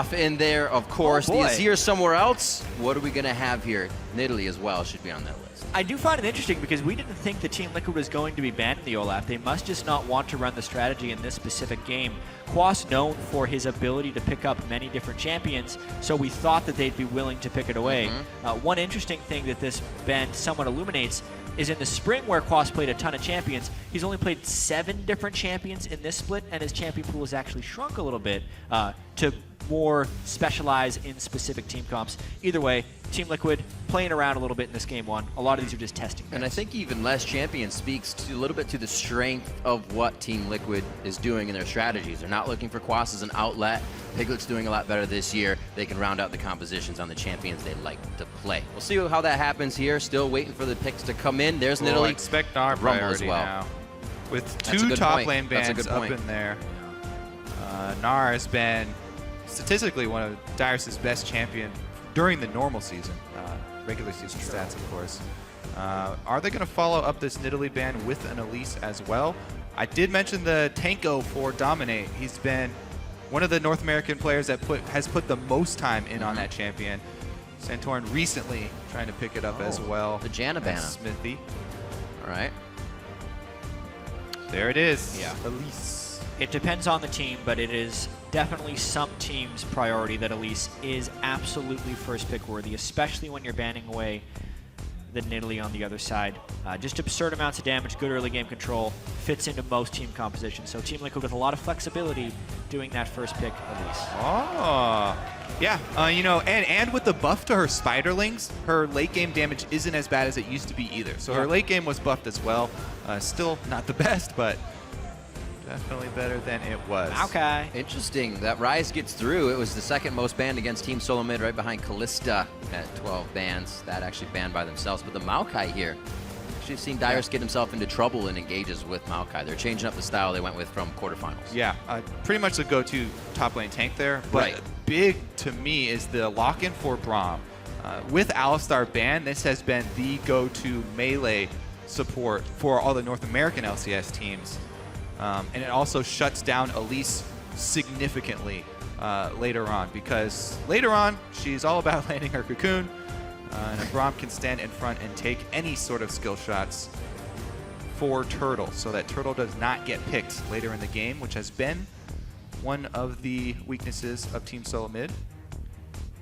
off in there, of course. Oh, the boy. Azir somewhere else. What are we going to have here? Nidalee as well should be on that list. I do find it interesting because we didn't think the Team Liquid was going to be banned in the Olaf. They must just not want to run the strategy in this specific game. Quas known for his ability to pick up many different champions, so we thought that they'd be willing to pick it away. One interesting thing that this ban somewhat illuminates is in the spring where Quas played a ton of champions, he's only played 7 different champions in this split, and his champion pool has actually shrunk a little bit to more specialize in specific team comps. Either way, Team Liquid playing around a little bit in this game 1. A lot of these are just testing bans. And I think even less champions speaks to a little bit to the strength of what Team Liquid is doing in their strategies. They're not looking for Quas as an outlet. Piglet's doing a lot better this year. They can round out the compositions on the champions they like to play. We'll see how that happens here. Still waiting for the picks to come in. There's Well, Nidalee. expect our Rumble as priority well. now. With That's a 2 good top point. lane That's a bans good up point. in there, Gnar has been statistically one of Darius' best champion during the normal season, regular season stats, of course. Are they going to follow up this Nidalee ban with an Elise as well? I did mention the Tanko for Dominate. He's been one of the North American players that has put the most time in on that champion. Santorin recently trying to pick it up as well. The Janabana. Smithy. All right. There it is. Yeah. Elise. It depends on the team, but it is definitely some teams' priority that Elise is absolutely first pick worthy, especially when you're banning away the Nidalee on the other side. Just absurd amounts of damage, good early game control, fits into most team compositions. So Team Liquid with a lot of flexibility doing that first pick Elise. Oh, yeah. You know, and with the buff to her Spiderlings, her late game damage isn't as bad as it used to be either. So her late game was buffed as well. Still not the best, but definitely better than it was. Okay. Interesting. That Rise gets through. It was the second most banned against Team Solomid, right behind Callista at 12 bans. That actually banned by themselves. But the Maokai here, actually seen Dyrus get himself into trouble and engages with Maokai. They're changing up the style they went with from quarterfinals. Yeah, pretty much the go-to top lane tank there. But big to me is the lock-in for Braum. With Alistar banned, this has been the go-to melee support for all the North American LCS teams. And it also shuts down Elise significantly later on, because later on, she's all about landing her cocoon, and Braum can stand in front and take any sort of skill shots for Turtle, so that Turtle does not get picked later in the game, which has been one of the weaknesses of Team Solomid.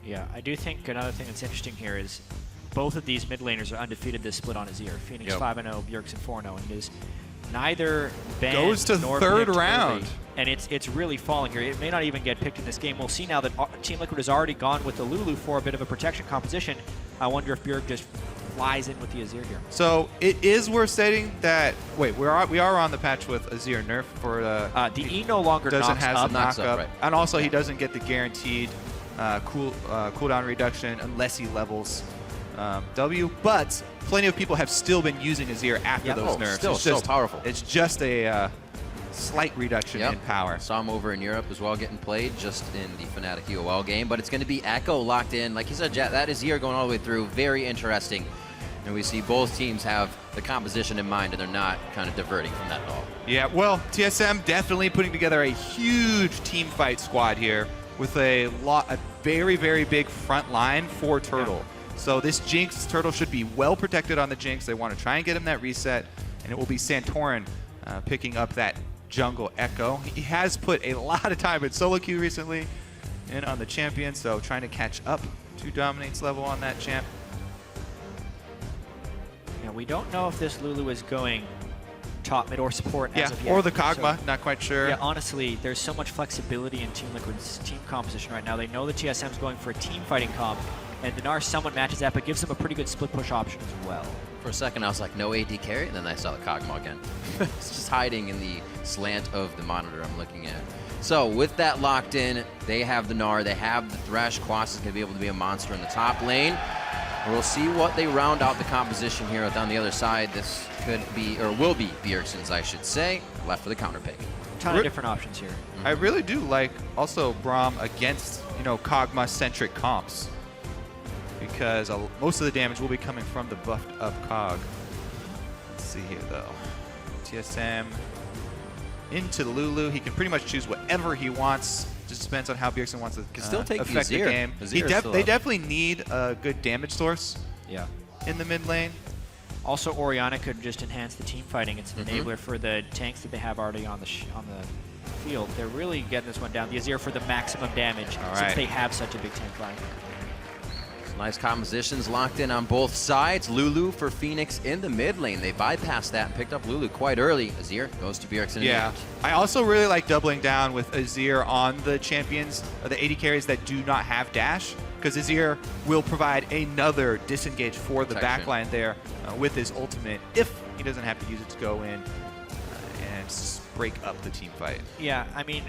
Yeah, I do think another thing that's interesting here is both of these mid laners are undefeated this split on Azir. Phoenix 5-0, Bjergsen 4-0, and it is neither banned Goes to nor third picked round. early. And it's really falling here. It may not even get picked in this game. We'll see now that Team Liquid has already gone with the Lulu for a bit of a protection composition. I wonder if Bjerg just flies in with the Azir here. So it is worth stating that, wait, we are on the patch with Azir nerf for the E no longer doesn't knocks have up. the knock up, right. and also he doesn't get the guaranteed cooldown reduction unless he levels W. But plenty of people have still been using Azir after those nerfs. Still it's so just, powerful. It's just a slight reduction in power. Saw him over in Europe as well getting played just in the Fnatic UOL game, but it's going to be Echo locked in. Like you said, Jet, that is Azir going all the way through. Very interesting. And we see both teams have the composition in mind, and they're not kind of diverting from that at all. Yeah, well, TSM definitely putting together a huge team fight squad here with a very, very big front line for Turtle. So this Jinx, Turtle should be well protected on the Jinx. They want to try and get him that reset, and it will be Santorin picking up that jungle Echo. He has put a lot of time in solo queue recently and on the champion, so trying to catch up to Dominate's level on that champ. Yeah, we don't know if this Lulu is going top, mid, or support as of yet. Or the Kog'Maw, So, not quite sure. yeah, honestly, there's so much flexibility in Team Liquid's team composition right now. They know the TSM's going for a team fighting comp, and the Gnar somewhat matches that, but gives them a pretty good split push option as well. For a second, I was like, no AD carry, and then I saw the Kog'Maw again. It's just hiding in the slant of the monitor I'm looking at. So with that locked in, they have the Gnar, they have the Thresh. Quas is going to be able to be a monster in the top lane. We'll see what they round out the composition here on the other side. This could be, or will be, Bjergsen's, I should say, left for the counter pick. Ton of different options here. I really do like also Braum against, you know, Kog'Maw-centric comps, because most of the damage will be coming from the buffed up Cog. Let's see here though. TSM into the Lulu. He can pretty much choose whatever he wants. Just depends on how Bjergsen wants to Can still take affect the Azir. game. They definitely need a good damage source in the mid lane. Also, Orianna could just enhance the team fighting. It's an enabler for the tanks that they have already on the field. They're really getting this one down. The Azir for the maximum damage since they have such a big tank line. Nice compositions locked in on both sides. Lulu for Phoenix in the mid lane. They bypassed that and picked up Lulu quite early. Azir goes to Bjergsen. Yeah, I also really like doubling down with Azir on the champions, the AD carries that do not have dash, because Azir will provide another disengage for the backline there with his ultimate if he doesn't have to use it to go in and break up the team fight. Yeah, I mean,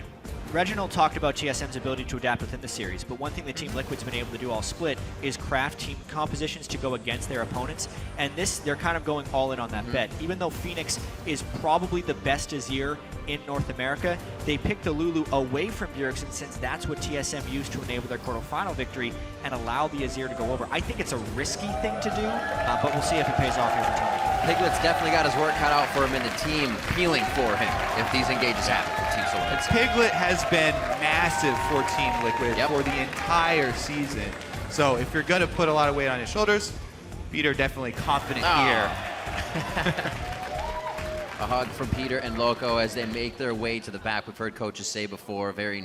Reginald talked about TSM's ability to adapt within the series, but one thing that Team Liquid's been able to do all split is craft team compositions to go against their opponents, and they're kind of going all in on that bet. Even though Phoenix is probably the best Azir in North America, they picked the Lulu away from Bjergsen since that's what TSM used to enable their quarterfinal victory and allow the Azir to go over. I think it's a risky thing to do, but we'll see if it pays off here for Team Liquid. Piglet's definitely got his work cut out for him in the team peeling for him if these engages happen for Team Solomid. Piglet has been massive for Team Liquid for the entire season. So if you're going to put a lot of weight on his shoulders, Peter definitely confident here. A hug from Peter and Loco as they make their way to the back. We've heard coaches say before, a very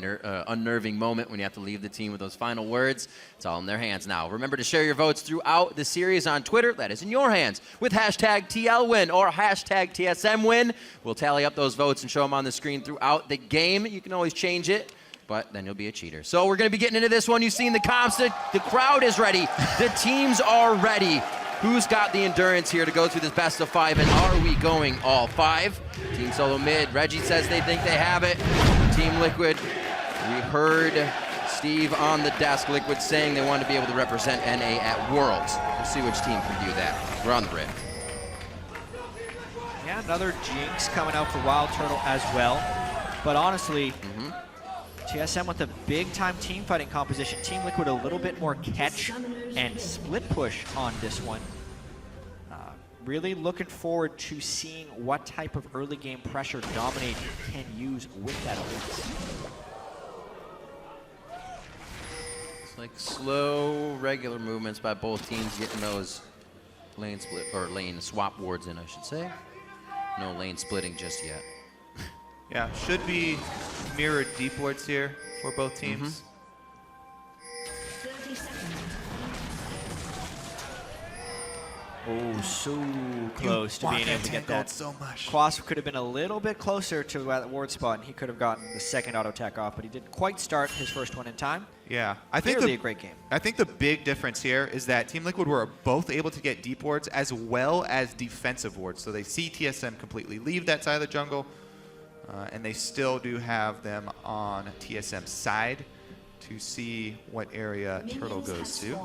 unnerving moment when you have to leave the team with those final words. It's all in their hands now. Remember to share your votes throughout the series on Twitter. That is in your hands with hashtag TLWin or hashtag TSMWin. We'll tally up those votes and show them on the screen throughout the game. You can always change it, but then you'll be a cheater. So we're going to be getting into this one. You've seen the comps. The crowd is ready. The teams are ready. Who's got the endurance here to go through this best of 5, and are we going all 5? Team Solomid, Reggie says they think they have it. Team Liquid, we heard Steve on the desk, Liquid saying they want to be able to represent NA at Worlds. We'll see which team can do that. We're on the bridge. Yeah, another Jinx coming out for Wild Turtle as well. But honestly, TSM with a big-time team fighting composition. Team Liquid a little bit more catch and split push on this one. Really looking forward to seeing what type of early game pressure Dominate can use with that offense. It's like slow, regular movements by both teams getting those lane split or lane swap wards in, I should say. No lane splitting just yet. Yeah, should be mirrored deep wards here for both teams. 30 seconds. Oh, so close to being able to get that. So much. Quas could have been a little bit closer to that ward spot, and he could have gotten the second auto attack off, but he didn't quite start his first one in time. Yeah, I think Clearly a great game. I think the big difference here is that Team Liquid were both able to get deep wards as well as defensive wards. So they see TSM completely leave that side of the jungle, and they still do have them on TSM's side to see what area Turtle goes to.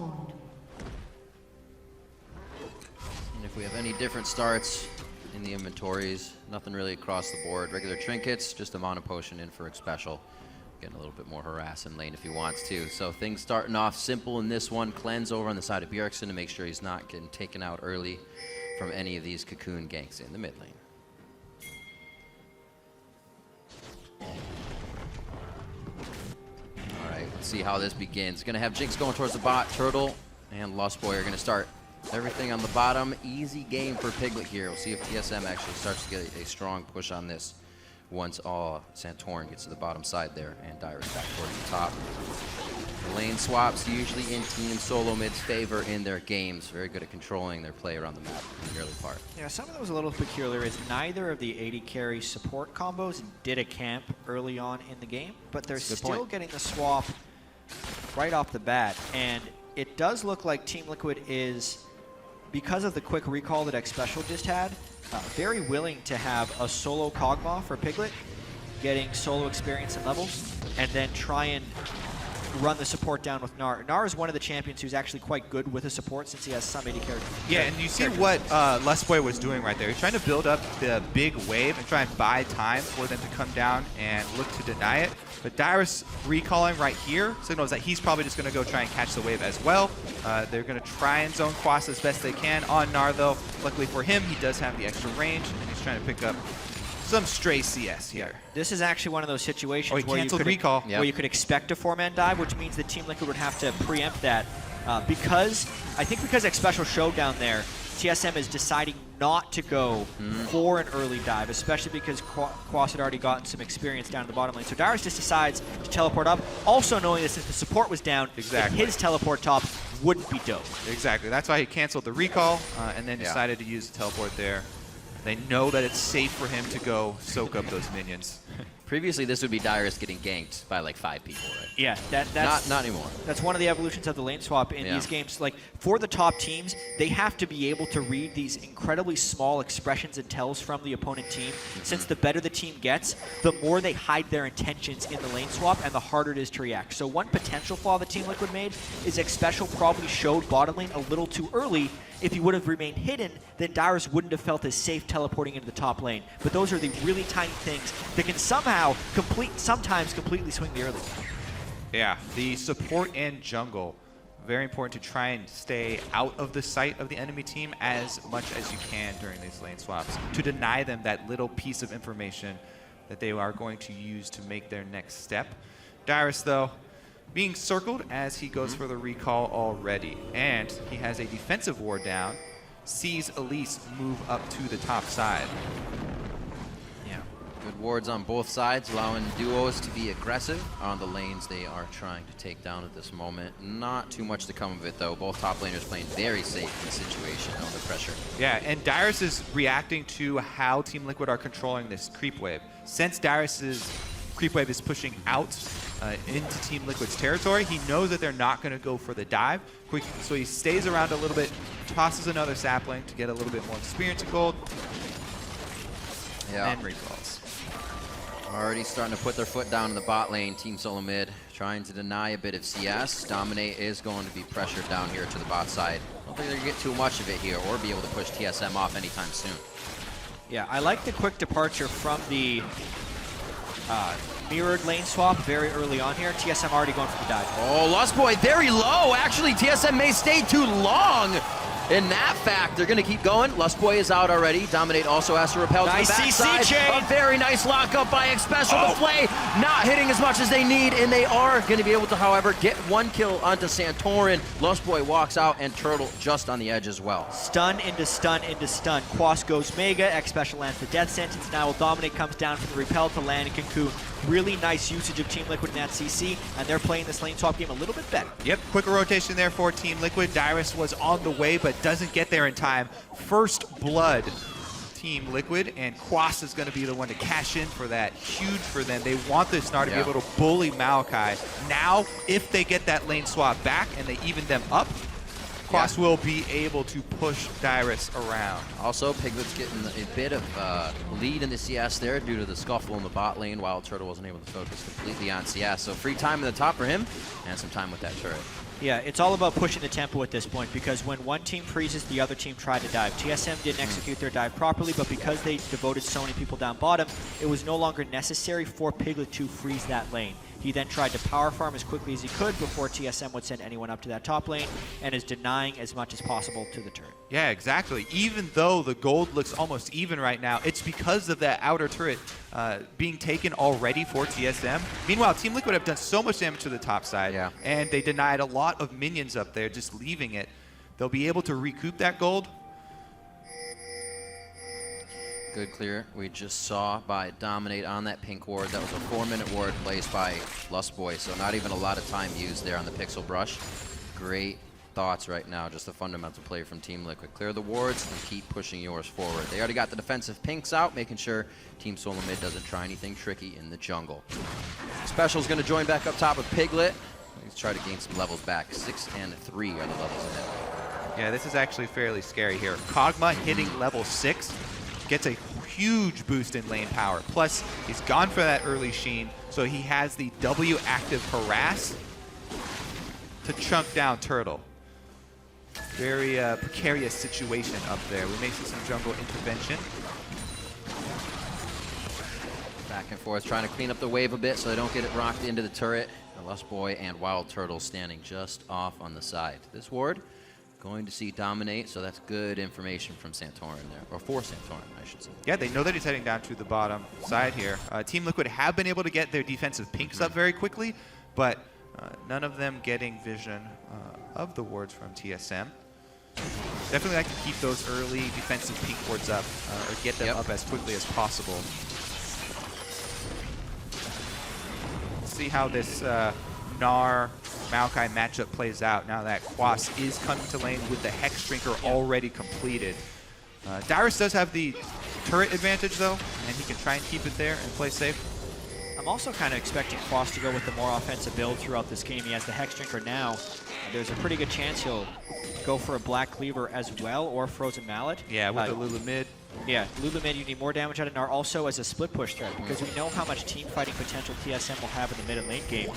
And if we have any different starts in the inventories, nothing really across the board. Regular trinkets, just a mono potion in for a special. Getting a little bit more harass in lane if he wants to. So things starting off simple in this one. Cleanse over on the side of Bjergsen to make sure he's not getting taken out early from any of these cocoon ganks in the mid lane. All right, let's see how this begins. Gonna have Jinx going towards the bot. Turtle and Lost Boy are gonna start everything on the bottom. Easy game for Piglet here. We'll see if TSM actually starts to get a strong push on this once Santorin gets to the bottom side there and Dyrus back towards the top. The lane swaps usually in Team Solomid's favor in their games. Very good at controlling their play around the map in the early part. Yeah, something that was a little peculiar is neither of the AD carry support combos did a camp early on in the game, but they're still getting the swap right off the bat. And it does look like Team Liquid is, because of the quick recall that X Special just had, very willing to have a solo Kog'Maw for Piglet, getting solo experience and levels, and then try and run the support down with Gnar. Gnar is one of the champions who's actually quite good with a support since he has some AD characters. Yeah, and you see what Lesboy was doing right there. He's trying to build up the big wave and try and buy time for them to come down and look to deny it. But Dyrus recalling right here signals that he's probably just going to go try and catch the wave as well. They're going to try and zone Quas as best they can on Gnar, though. Luckily for him, he does have the extra range, and he's trying to pick up some stray CS here. This is actually one of those situations he where you canceled could recall. where you could expect a 4-man dive, which means that Team Liquid would have to preempt that. Because X Special showed down there, TSM is deciding not to go for an early dive, especially because Quas had already gotten some experience down in the bottom lane. So Dyrus just decides to teleport up, also knowing that since the support was down, that his teleport top wouldn't be dope. Exactly. That's why he canceled the recall and then decided to use the teleport there. They know that it's safe for him to go soak up those minions. Previously, this would be Dyrus getting ganked by like 5 people, right? Yeah, that's not anymore. That's one of the evolutions of the lane swap in these games. Like, for the top teams, they have to be able to read these incredibly small expressions and tells from the opponent team. Since the better the team gets, the more they hide their intentions in the lane swap and the harder it is to react. So one potential flaw that Team Liquid made is X Special probably showed bottom lane a little too early. If he would have remained hidden, then Dyrus wouldn't have felt as safe teleporting into the top lane. But those are the really tiny things that can somehow sometimes completely swing the early. Yeah, the support and jungle, very important to try and stay out of the sight of the enemy team as much as you can during these lane swaps, to deny them that little piece of information that they are going to use to make their next step. Dyrus, though, being circled as he goes for the recall already. And he has a defensive ward down, sees Elise move up to the top side. Yeah, good wards on both sides, allowing duos to be aggressive on the lanes they are trying to take down at this moment. Not too much to come of it, though. Both top laners playing very safe in the situation under pressure. Yeah, and Dyrus is reacting to how Team Liquid are controlling this creep wave. Since Dyrus's creep wave is pushing out into Team Liquid's territory, he knows that they're not going to go for the dive. So he stays around a little bit, tosses another sapling to get a little bit more experience in gold, and recalls. Already starting to put their foot down in the bot lane, Team Solomid trying to deny a bit of CS. Dominate is going to be pressured down here to the bot side. I don't think they're going to get too much of it here or be able to push TSM off anytime soon. Yeah, I like the quick departure from the mirrored lane swap very early on here. TSM already going for the dive. Oh, Lustboy very low. Actually, TSM may stay too long. In that fact, they're going to keep going. Lustboy is out already. Dominate also has to repel nice to the backside. CC chain. A very nice lockup by X Special. The Flay not hitting as much as they need, and they are going to be able to, however, get 1 kill onto Santorin. Lustboy walks out, and Turtle just on the edge as well. Stun into stun into stun. Quas goes Mega. X Special lands the death sentence. Now Dominate comes down from the repel to land Cocoon. Really nice usage of Team Liquid in that CC, and they're playing this lane swap game a little bit better. Yep, quicker rotation there for Team Liquid. Dyrus was on the way, but doesn't get there in time. First blood, Team Liquid, and Quas is going to be the one to cash in for that. Huge for them. They want this Snar to be able to bully Maokai. Now, if they get that lane swap back and they even them up, Quas will be able to push Dyrus around. Also, Piglet's getting a bit of lead in the CS there due to the scuffle in the bot lane, while Turtle wasn't able to focus completely on CS. So free time in the top for him, and some time with that turret. Yeah, it's all about pushing the tempo at this point, because when one team freezes, the other team tried to dive. TSM didn't execute their dive properly, but because they devoted so many people down bottom, it was no longer necessary for Piglet to freeze that lane. He then tried to power farm as quickly as he could before TSM would send anyone up to that top lane, and is denying as much as possible to the turret. Yeah, exactly. Even though the gold looks almost even right now, it's because of that outer turret being taken already for TSM. Meanwhile, Team Liquid have done so much damage to the top side, and they denied a lot of minions up there, just leaving it. They'll be able to recoup that gold. Good clear. We just saw by Dominate on that pink ward. That was a 4-minute ward placed by Lustboy, so not even a lot of time used there on the pixel brush. Great thoughts right now, just a fundamental play from Team Liquid. Clear the wards and keep pushing yours forward. They already got the defensive pinks out, making sure Team Solomid doesn't try anything tricky in the jungle. Special's going to join back up top with Piglet. Let's try to gain some levels back. 6 and 3 are the levels ahead. Yeah, this is actually fairly scary here. Kog'Maw hitting level 6. Gets a huge boost in lane power. Plus, he's gone for that early sheen, so he has the W active harass to chunk down Turtle. Very precarious situation up there. We may see some jungle intervention. Back and forth, trying to clean up the wave a bit so they don't get it rocked into the turret. The Lustboy and Wild Turtle standing just off on the side. This ward going to see dominate, so that's good information from Santorin there, or for Santorin, I should say. Yeah, they know that he's heading down to the bottom side here. Team Liquid have been able to get their defensive pinks up very quickly, but none of them getting vision of the wards from TSM. Definitely like to keep those early defensive pink wards up, or get them up as quickly as possible. Let's see how this Gnar Maokai matchup plays out now that Quas is coming to lane with the Hex Drinker already completed. Dyrus does have the turret advantage though, and he can try and keep it there and play safe. I'm also kind of expecting Quas to go with the more offensive build throughout this game. He has the Hex Drinker now. There's a pretty good chance he'll go for a Black Cleaver as well, or Frozen Mallet. Yeah, with the Lulu mid. Yeah, Lulu mid, you need more damage out of Gnar also as a split push threat, because we know how much team fighting potential TSM will have in the mid and late game.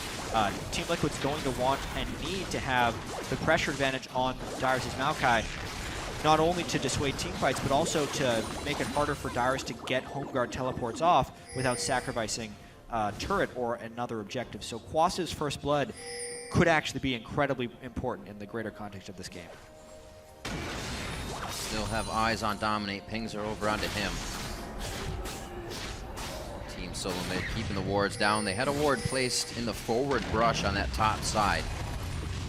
Team Liquid's going to want and need to have the pressure advantage on Dyrus' Maokai, not only to dissuade team fights, but also to make it harder for Dyrus to get home guard teleports off without sacrificing turret or another objective. So Quas's first blood could actually be incredibly important in the greater context of this game. Still have eyes on Dominate. Pings are over onto him. Team Solomid keeping the wards down. They had a ward placed in the forward brush on that top side.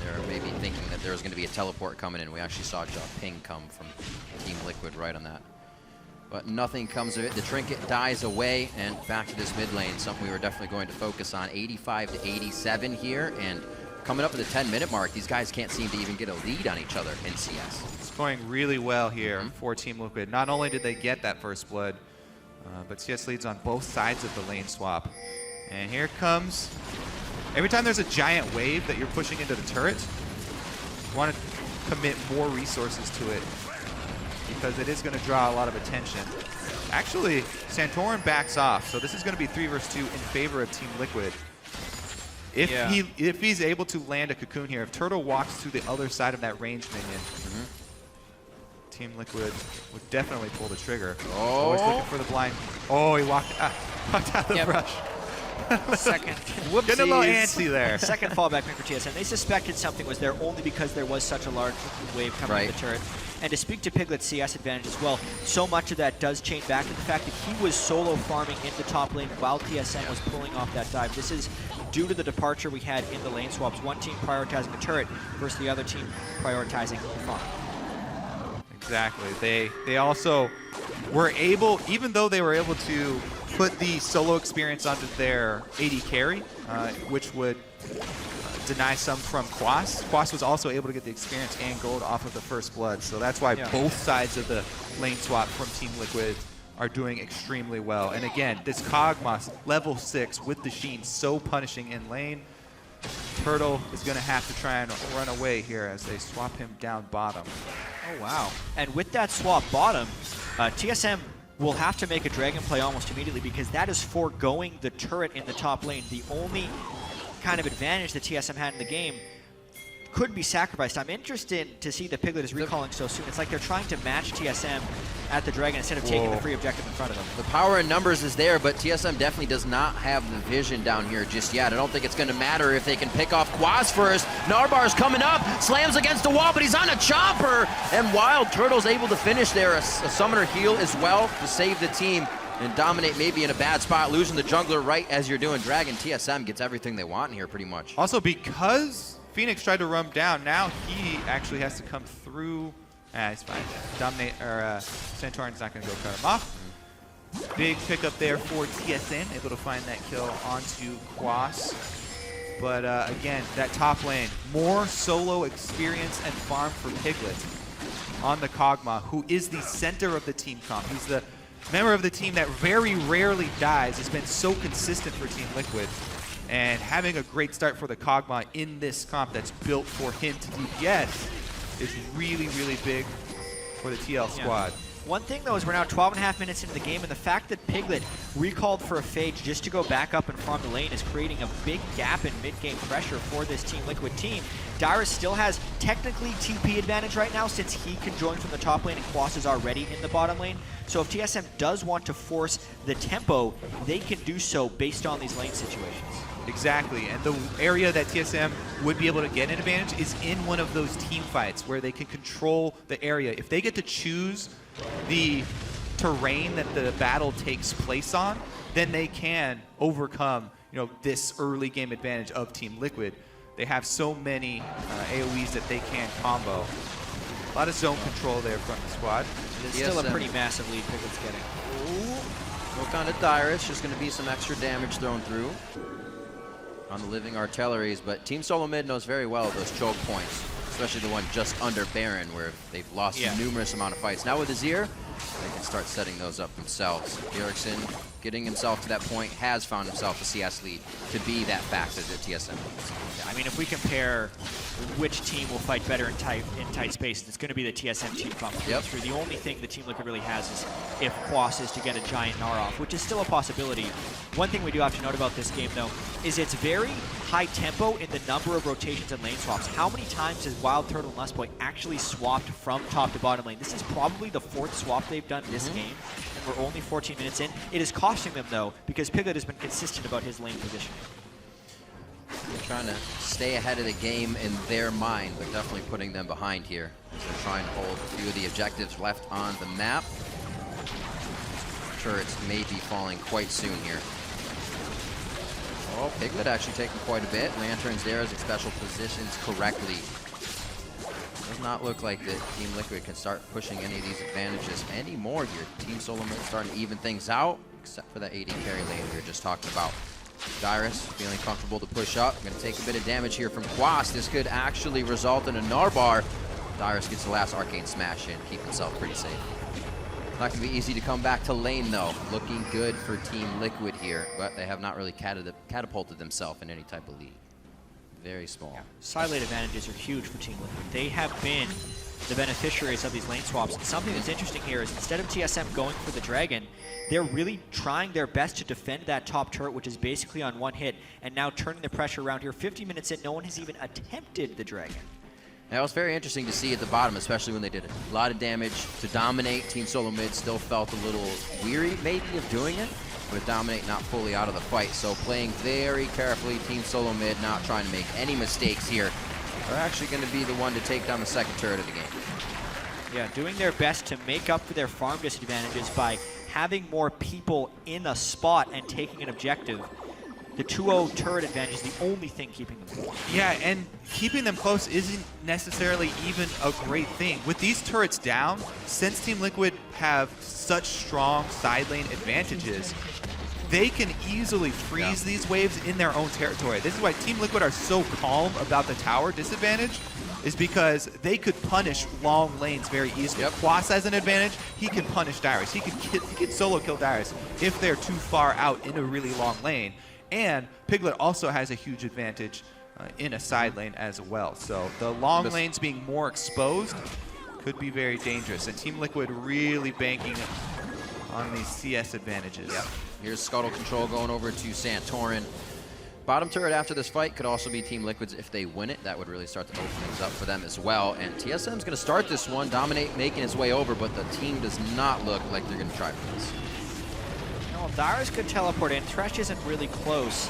They're maybe thinking that there was going to be a teleport coming in. We actually saw a ping come from Team Liquid right on that. But nothing comes of it. The trinket dies away, and back to this mid lane, something we were definitely going to focus on. 85 to 87 here, and coming up to the 10-minute mark, these guys can't seem to even get a lead on each other in CS. It's going really well here for Team Liquid. Not only did they get that first blood, but CS leads on both sides of the lane swap. And here comes, every time there's a giant wave that you're pushing into the turret, you want to commit more resources to it, because it is going to draw a lot of attention. Actually, Santorin backs off, so this is going to be 3 versus 2 in favor of Team Liquid. If he's able to land a cocoon here, if Turtle walks to the other side of that range minion, Team Liquid would definitely pull the trigger. Oh, he's looking for the blind. Oh, he walked out the brush. Second, getting a little antsy there. Second fallback pick for TSM. They suspected something was there only because there was such a large wave coming to the turret. And to speak to Piglet's CS advantage as well, so much of that does chain back to the fact that he was solo farming in the top lane while TSM was pulling off that dive. This is due to the departure we had in the lane swaps. One team prioritizing the turret versus the other team prioritizing the farm. Exactly. They also were able, even though they were able to put the solo experience onto their AD carry, which would deny some from Quas. Quas was also able to get the experience and gold off of the first blood, so that's why both sides of the lane swap from Team Liquid are doing extremely well. And again, this Kog'Maw, level 6 with the Sheen, so punishing in lane. Turtle is going to have to try and run away here as they swap him down bottom. Oh, wow. And with that swap bottom, TSM will have to make a dragon play almost immediately, because that is foregoing the turret in the top lane. The only kind of advantage that TSM had in the game could be sacrificed. I'm interested to see that Piglet is recalling so soon. It's like they're trying to match TSM at the dragon instead of taking the free objective in front of them. The power in numbers is there, but TSM definitely does not have the vision down here just yet. I don't think it's going to matter if they can pick off Quas first. Narbar's coming up, slams against the wall, but he's on a chopper, and Wild Turtle's able to finish there. A summoner heal as well to save the team. And Dominate maybe in a bad spot, losing the jungler right as you're doing Dragon. TSM gets everything they want in here pretty much. Also, because Phoenix tried to run down, now he actually has to come through. It's fine. Dominate, or Santorin's not going to go cut him off. Big pickup there for TSM, able to find that kill onto Quas. But again, that top lane, more solo experience and farm for Piglet on the Kog'Maw, who is the center of the team comp. He's the member of the team that very rarely dies. Has been so consistent for Team Liquid. And having a great start for the Kog'Maw in this comp that's built for him to DPS is really, really big for the TL squad. One thing, though, is we're now 12.5 minutes into the game, and the fact that Piglet recalled for a fade just to go back up and farm the lane is creating a big gap in mid-game pressure for this Team Liquid team. Dyrus still has technically TP advantage right now, since he can join from the top lane and Quas is already in the bottom lane. So if TSM does want to force the tempo, they can do so based on these lane situations. Exactly, and the area that TSM would be able to get an advantage is in one of those team fights where they can control the area. If they get to choose the terrain that the battle takes place on, then they can overcome, this early game advantage of Team Liquid. They have so many AoEs that they can combo. A lot of zone control there from the squad. It's still a pretty massive lead Piglet's getting. Look on to Dyrus, just going to be some extra damage thrown through on the living artilleries, but Team Solomid knows very well those choke points, especially the one just under Baron where they've lost numerous amount of fights. Now with Azir, they can start setting those up themselves. Ericsson getting himself to that point has found himself a CS lead to be that factor that TSM needs. I mean, if we compare which team will fight better in tight spaces, it's going to be the TSM team bump. Yep. The only thing the Team Liquid really has is if Quas is to get a giant Gnar off, which is still a possibility. One thing we do have to note about this game, though, is it's very high tempo in the number of rotations and lane swaps. How many times has Wild Turtle and Lustboy actually swapped from top to bottom lane? This is probably the 4th swap they've done this game, and we're only 14 minutes in. It is costing them, though, because Piglet has been consistent about his lane positioning. They're trying to stay ahead of the game in their mind, but definitely putting them behind here as they're trying to hold a few of the objectives left on the map. Turrets may be falling quite soon here. Oh, Piglet actually taking quite a bit. Lanterns there as it special positions correctly. Does not look like that Team Liquid can start pushing any of these advantages anymore here. Team Solomid starting to even things out, except for that AD carry lane we were just talking about. Dyrus feeling comfortable to push up. Going to take a bit of damage here from Quas. This could actually result in a Narbar. Dyrus gets the last Arcane Smash in, keep himself pretty safe. Not going to be easy to come back to lane, though. Looking good for Team Liquid here, but they have not really catapulted themselves in any type of lead. Very small. Side lane advantages are huge for Team Liquid. They have been the beneficiaries of these lane swaps. And something that's interesting here is instead of TSM going for the Dragon, they're really trying their best to defend that top turret, which is basically on one hit, and now turning the pressure around here. 50 minutes in, no one has even attempted the Dragon. That was very interesting to see at the bottom, especially when they did a lot of damage to dominate. Team Solomid still felt a little weary, maybe, of doing it, but dominate not fully out of the fight. So playing very carefully, Team Solomid not trying to make any mistakes here. Are actually going to be the one to take down the second turret of the game. Yeah, doing their best to make up for their farm disadvantages by having more people in a spot and taking an objective. The 2-0 turret advantage is the only thing keeping them close. Yeah, and keeping them close isn't necessarily even a great thing. With these turrets down, since Team Liquid have such strong side lane advantages, they can easily freeze these waves in their own territory. This is why Team Liquid are so calm about the tower disadvantage, is because they could punish long lanes very easily. Quas has an advantage, he can punish Dyrus. He can solo kill Dyrus if they're too far out in a really long lane. And Piglet also has a huge advantage in a side lane as well. So the long lanes being more exposed could be very dangerous. And Team Liquid really banking on these CS advantages. Here's Scuttle Control going over to Santorin. Bottom turret after this fight could also be Team Liquid's if they win it. That would really start to open things up for them as well. And TSM's going to start this one, dominate, making its way over, but the team does not look like they're going to try for this. No, Dyrus could teleport in. Thresh isn't really close.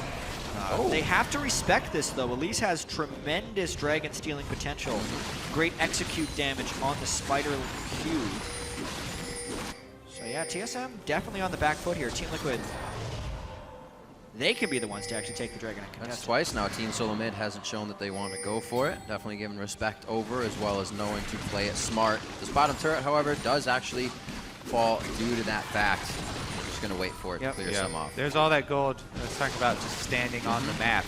They have to respect this, though. Elise has tremendous dragon stealing potential. Great execute damage on the Spider Q. So yeah, TSM definitely on the back foot here. Team Liquid, they can be the ones to actually take the Dragon and contest. That's twice now. Team Solomid hasn't shown that they want to go for it. Definitely giving respect over as well as knowing to play it smart. This bottom turret, however, does actually fall due to that fact. Just going to wait for it to clear some off. There's all that gold I was talking about just standing on the map.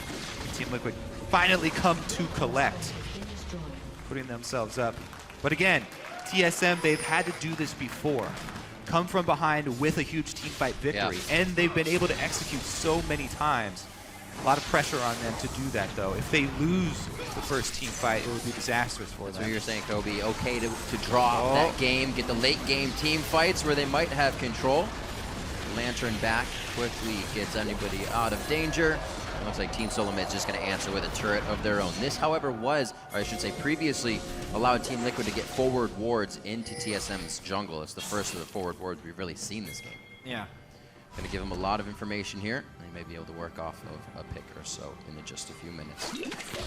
Team Liquid finally come to collect, putting themselves up. But again, TSM, they've had to do this before. Come from behind with a huge teamfight victory, and they've been able to execute so many times. A lot of pressure on them to do that, though. If they lose the first team fight, it would be disastrous for them. That's what you're saying, Kobe. Okay to draw that game, get the late game team fights where they might have control. Lantern back quickly gets anybody out of danger. It looks like Team Solomid is just going to answer with a turret of their own. This, however, was, or I should say previously, allowed Team Liquid to get forward wards into TSM's jungle. It's the first of the forward wards we've really seen this game. Yeah. Going to give them a lot of information here. They may be able to work off of a pick or so in just a few minutes.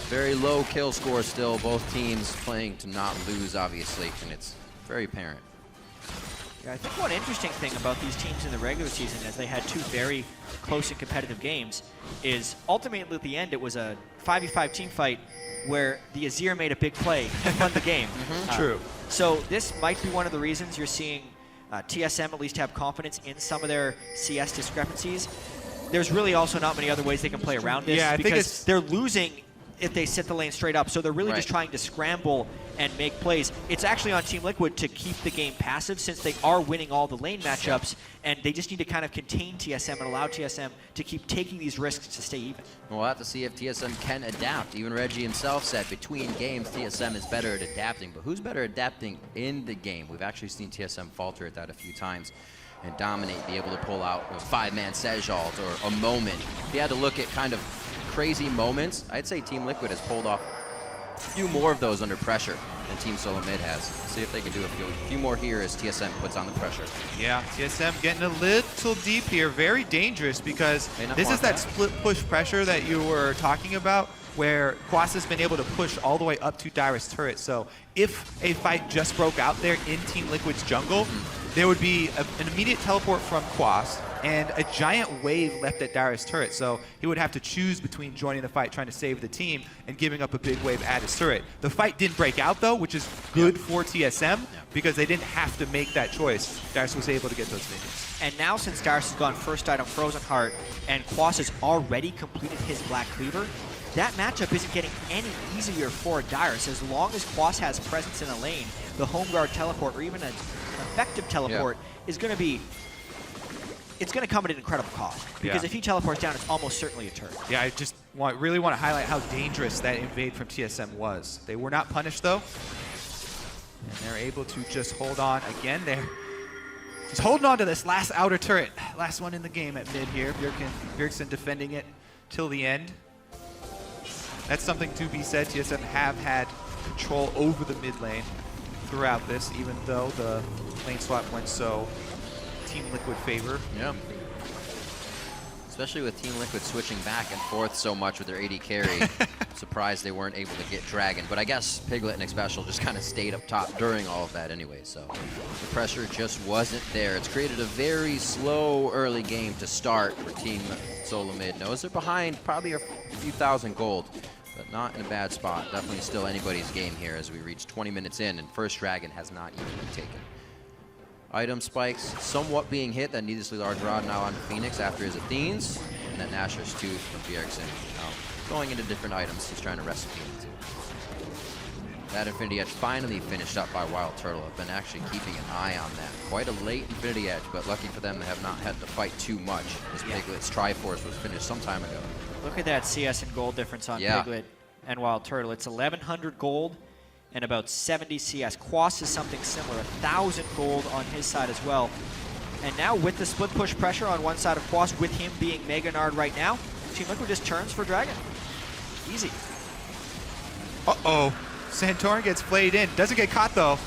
Very low kill score still. Both teams playing to not lose, obviously, and it's very apparent. Yeah, I think one interesting thing about these teams in the regular season, as they had 2 very close and competitive games, is ultimately at the end it was a 5v5 team fight where the Azir made a big play and won the game. True. So this might be one of the reasons you're seeing TSM at least have confidence in some of their CS discrepancies. There's really also not many other ways they can play around this, Yeah, I think because they're losing if they sit the lane straight up. So they're really just trying to scramble and make plays. It's actually on Team Liquid to keep the game passive, since they are winning all the lane matchups, and they just need to kind of contain TSM and allow TSM to keep taking these risks to stay even. We'll have to see if TSM can adapt. Even Reggie himself said between games, TSM is better at adapting. But who's better at adapting in the game? We've actually seen TSM falter at that a few times and dominate, be able to pull out a 5-man Sej ult or a moment. If you had to look at kind of crazy moments, I'd say Team Liquid has pulled off a few more of those under pressure than Team Solomid has. See if they can do a few more here as TSM puts on the pressure. Yeah, TSM getting a little deep here. Very dangerous, because this is that split push pressure that you were talking about, where Quas has been able to push all the way up to Dyrus turret. So if a fight just broke out there in Team Liquid's jungle, there would be an immediate teleport from Quas and a giant wave left at Dyrus turret. So he would have to choose between joining the fight, trying to save the team, and giving up a big wave at his turret. The fight didn't break out, though, which is good for TSM, because they didn't have to make that choice. Dyrus was able to get those minions. And now, since Dyrus has gone first item Frozen Heart, and Quas has already completed his Black Cleaver, that matchup isn't getting any easier for Dyrus. As long as Quas has presence in the lane, the home guard teleport, or even an effective teleport, is going to be, it's going to come at an incredible cost. Because if he teleports down, it's almost certainly a turret. Yeah, I just really want to highlight how dangerous that invade from TSM was. They were not punished, though. And they're able to just hold on again. They're just holding on to this last outer turret. Last one in the game at mid here. Bjergsen defending it till the end. That's something to be said. TSM have had control over the mid lane throughout this, even though the lane swap went so Team Liquid favor. Yeah. Especially with Team Liquid switching back and forth so much with their AD carry. Surprised they weren't able to get Dragon. But I guess Piglet and Xpecial just kind of stayed up top during all of that anyway. So the pressure just wasn't there. It's created a very slow early game to start for Team Solomid. Knows they're behind probably a few thousand gold, but not in a bad spot. Definitely still anybody's game here as we reach 20 minutes in, and first Dragon has not even been taken. Item spikes somewhat being hit. That needlessly large rod now on Phoenix after his Athenes, and that Nashor's tooth from Bjergsen. Going into different items, he's trying to recipe into. That Infinity Edge finally finished up by Wild Turtle. I've been actually keeping an eye on that. Quite a late Infinity Edge, but lucky for them, they have not had to fight too much, as Piglet's Triforce was finished some time ago. Look at that CS and gold difference on Piglet and Wild Turtle. It's 1,100 gold and about 70 CS. Quas is something similar, 1,000 gold on his side as well. And now with the split push pressure on one side of Quas, with him being Mega Nard right now, Team Liquid just turns for Dragon. Easy. Uh-oh. Santorin gets played in. Doesn't get caught, though.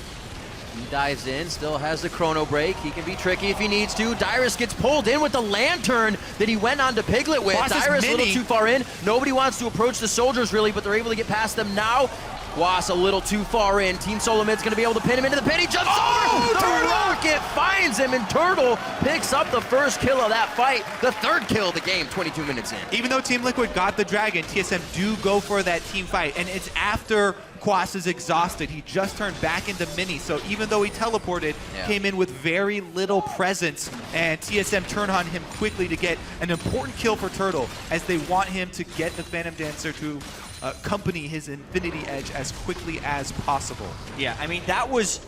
He dives in, still has the chrono break. He can be tricky if he needs to. Dyrus gets pulled in with the lantern that he went on to Piglet with. Dyrus a little too far in. Nobody wants to approach the soldiers really, but they're able to get past them now. Quas a little too far in. Team Solomid's going to be able to pin him into the pit. He jumps over. The rocket finds him, and Turtle picks up the first kill of that fight. The third kill of the game, 22 minutes in. Even though Team Liquid got the Dragon, TSM do go for that team fight, and it's after Quas is exhausted. He just turned back into Mini, so even though he teleported, came in with very little presence, and TSM turned on him quickly to get an important kill for Turtle, as they want him to get the Phantom Dancer to accompany his Infinity Edge as quickly as possible. Yeah, I mean, that was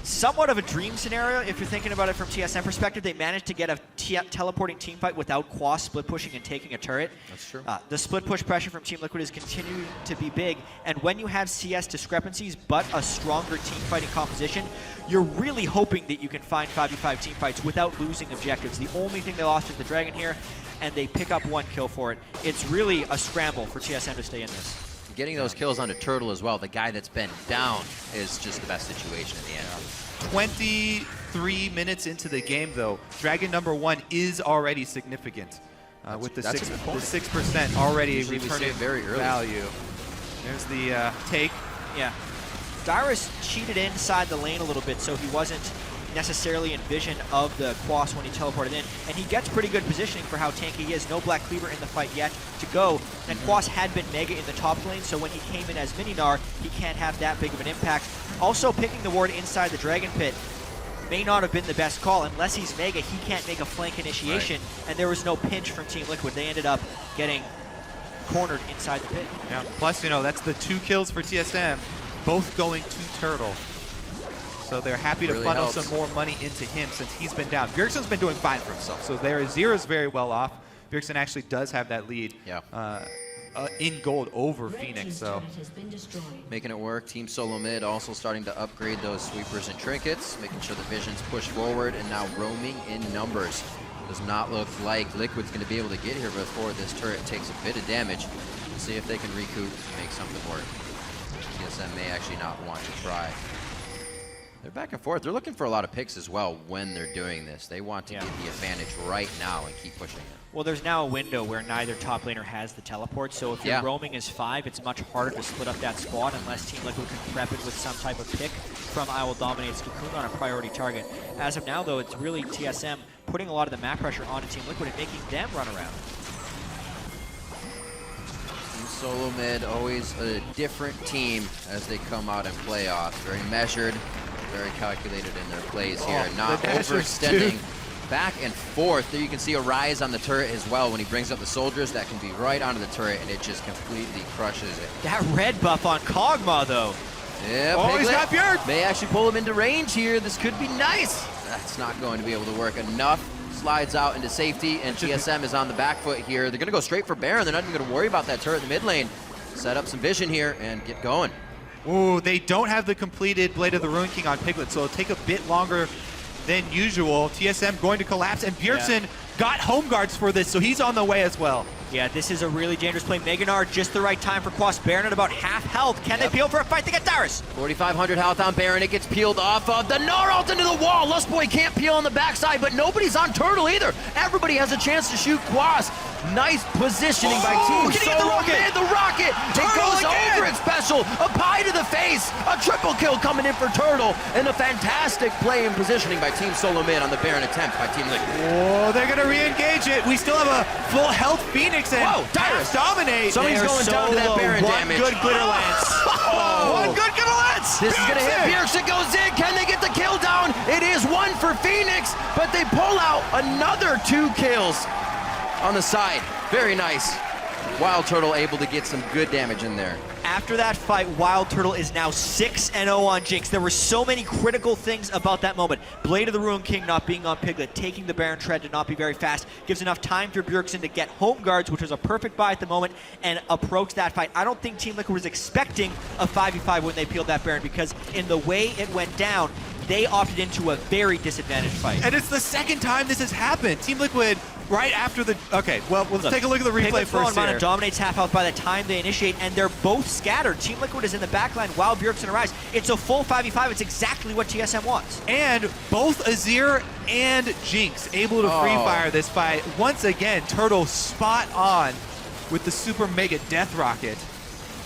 somewhat of a dream scenario if you're thinking about it from TSM perspective. They managed to get a teleporting team fight without Quas split pushing and taking a turret. That's true. The split push pressure from Team Liquid is continuing to be big, and when you have CS discrepancies but a stronger team fighting composition, you're really hoping that you can find 5v5 team fights without losing objectives. The only thing they lost is the Dragon here, and they pick up one kill for it. It's really a scramble for TSM to stay in this. Getting those kills onto Turtle as well, the guy that's been down, is just the best situation at the end. 23 minutes into the game, though, Dragon number 1 is already significant. with the that's a good point. 6% already Usually we see returning it very early. value. There's the take. Yeah. Dyrus cheated inside the lane a little bit, so he wasn't necessarily in vision of the Quas when he teleported in, and he gets pretty good positioning for how tanky he is. No Black Cleaver in the fight yet to go, and Quas had been Mega in the top lane, so when he came in as Mininar, he can't have that big of an impact. Also, picking the ward inside the Dragon Pit may not have been the best call. Unless he's Mega, he can't make a flank initiation, and there was no pinch from Team Liquid. They ended up getting cornered inside the pit. Yeah. Plus, you know, that's the 2 kills for TSM, both going to Turtle. So they're happy to Really funnel helps. some more money into him since he's been down. Bjergsen's been doing fine for himself. So there, Zero's very well off. Bjergsen actually does have that lead in gold over Phoenix. So Making it work. Team Solomid also starting to upgrade those sweepers and trinkets, making sure the vision's pushed forward, and now roaming in numbers. Does not look like Liquid's going to be able to get here before this turret takes a bit of damage. We'll see if they can recoup and make something work. TSM may actually not want to try. They're back and forth. They're looking for a lot of picks as well when they're doing this. They want to get the advantage right now and keep pushing it. Well, there's now a window where neither top laner has the teleport, so if you're roaming as 5, it's much harder to split up that spot unless Team Liquid can prep it with some type of pick from I Will Dominate's Cocoon on a priority target. As of now, though, it's really TSM putting a lot of the map pressure onto Team Liquid and making them run around. Team Solomid, always a different team as they come out and playoffs. Very measured, very calculated in their plays here. Not overextending. Back and forth. There you can see a rise on the turret as well when he brings up the soldiers. That can be right onto the turret, and it just completely crushes it. That red buff on Kog'Maw, though. Yeah, oh, he's got Bjerg! May actually pull him into range here. This could be nice. That's not going to be able to work enough. Slides out into safety, and TSM is on the back foot here. They're going to go straight for Baron. They're not even going to worry about that turret in the mid lane. Set up some vision here and get going. Ooh, they don't have the completed Blade of the Ruin King on Piglet, so it'll take a bit longer than usual. TSM going to collapse, and Bjergsen got home guards for this, so he's on the way as well. Yeah, this is a really dangerous play. Meganar, just the right time for Quas. Baron at about half health. Can they peel for a fight? They get Dyrus. 4,500 health on Baron. It gets peeled off of the Gnar ult into the wall. Lustboy can't peel on the backside, but nobody's on Turtle either. Everybody has a chance to shoot Quas. Nice positioning by Team Solomid. The rocket. It goes over its special. A pie to the face. A triple kill coming in for Turtle. And a fantastic play and positioning by Team Solomid on the Baron attempt by Team Liquid. Oh, they're going to re-engage it. We still have a full health Phoenix, and Dyrus dominate. Somebody's going down to that Baron damage. One good glitter lance. One good glitter lance. This is going to hit. Bjergsen goes in. Can they get the kill down? It is 1 for Phoenix, but they pull out another 2 kills on the side. Very nice. Wild Turtle able to get some good damage in there. After that fight, Wild Turtle is now 6-0 on Jinx. There were so many critical things about that moment. Blade of the Ruin King not being on Piglet, taking the Baron Tread to not be very fast, gives enough time for Bjergsen to get home guards, which was a perfect buy at the moment, and approach that fight. I don't think Team Liquid was expecting a 5v5 when they peeled that Baron, because in the way it went down, they opted into a very disadvantaged fight. And it's the second time this has happened. Team Liquid, right after the... Okay, well, let's take a look at the replay first here. Dominates half health by the time they initiate, and they're both scattered. Team Liquid is in the backline while Bjergsen arrives. It's a full 5v5. It's exactly what TSM wants. And both Azir and Jinx able to free fire this fight. Once again, Turtle spot on with the super mega death rocket.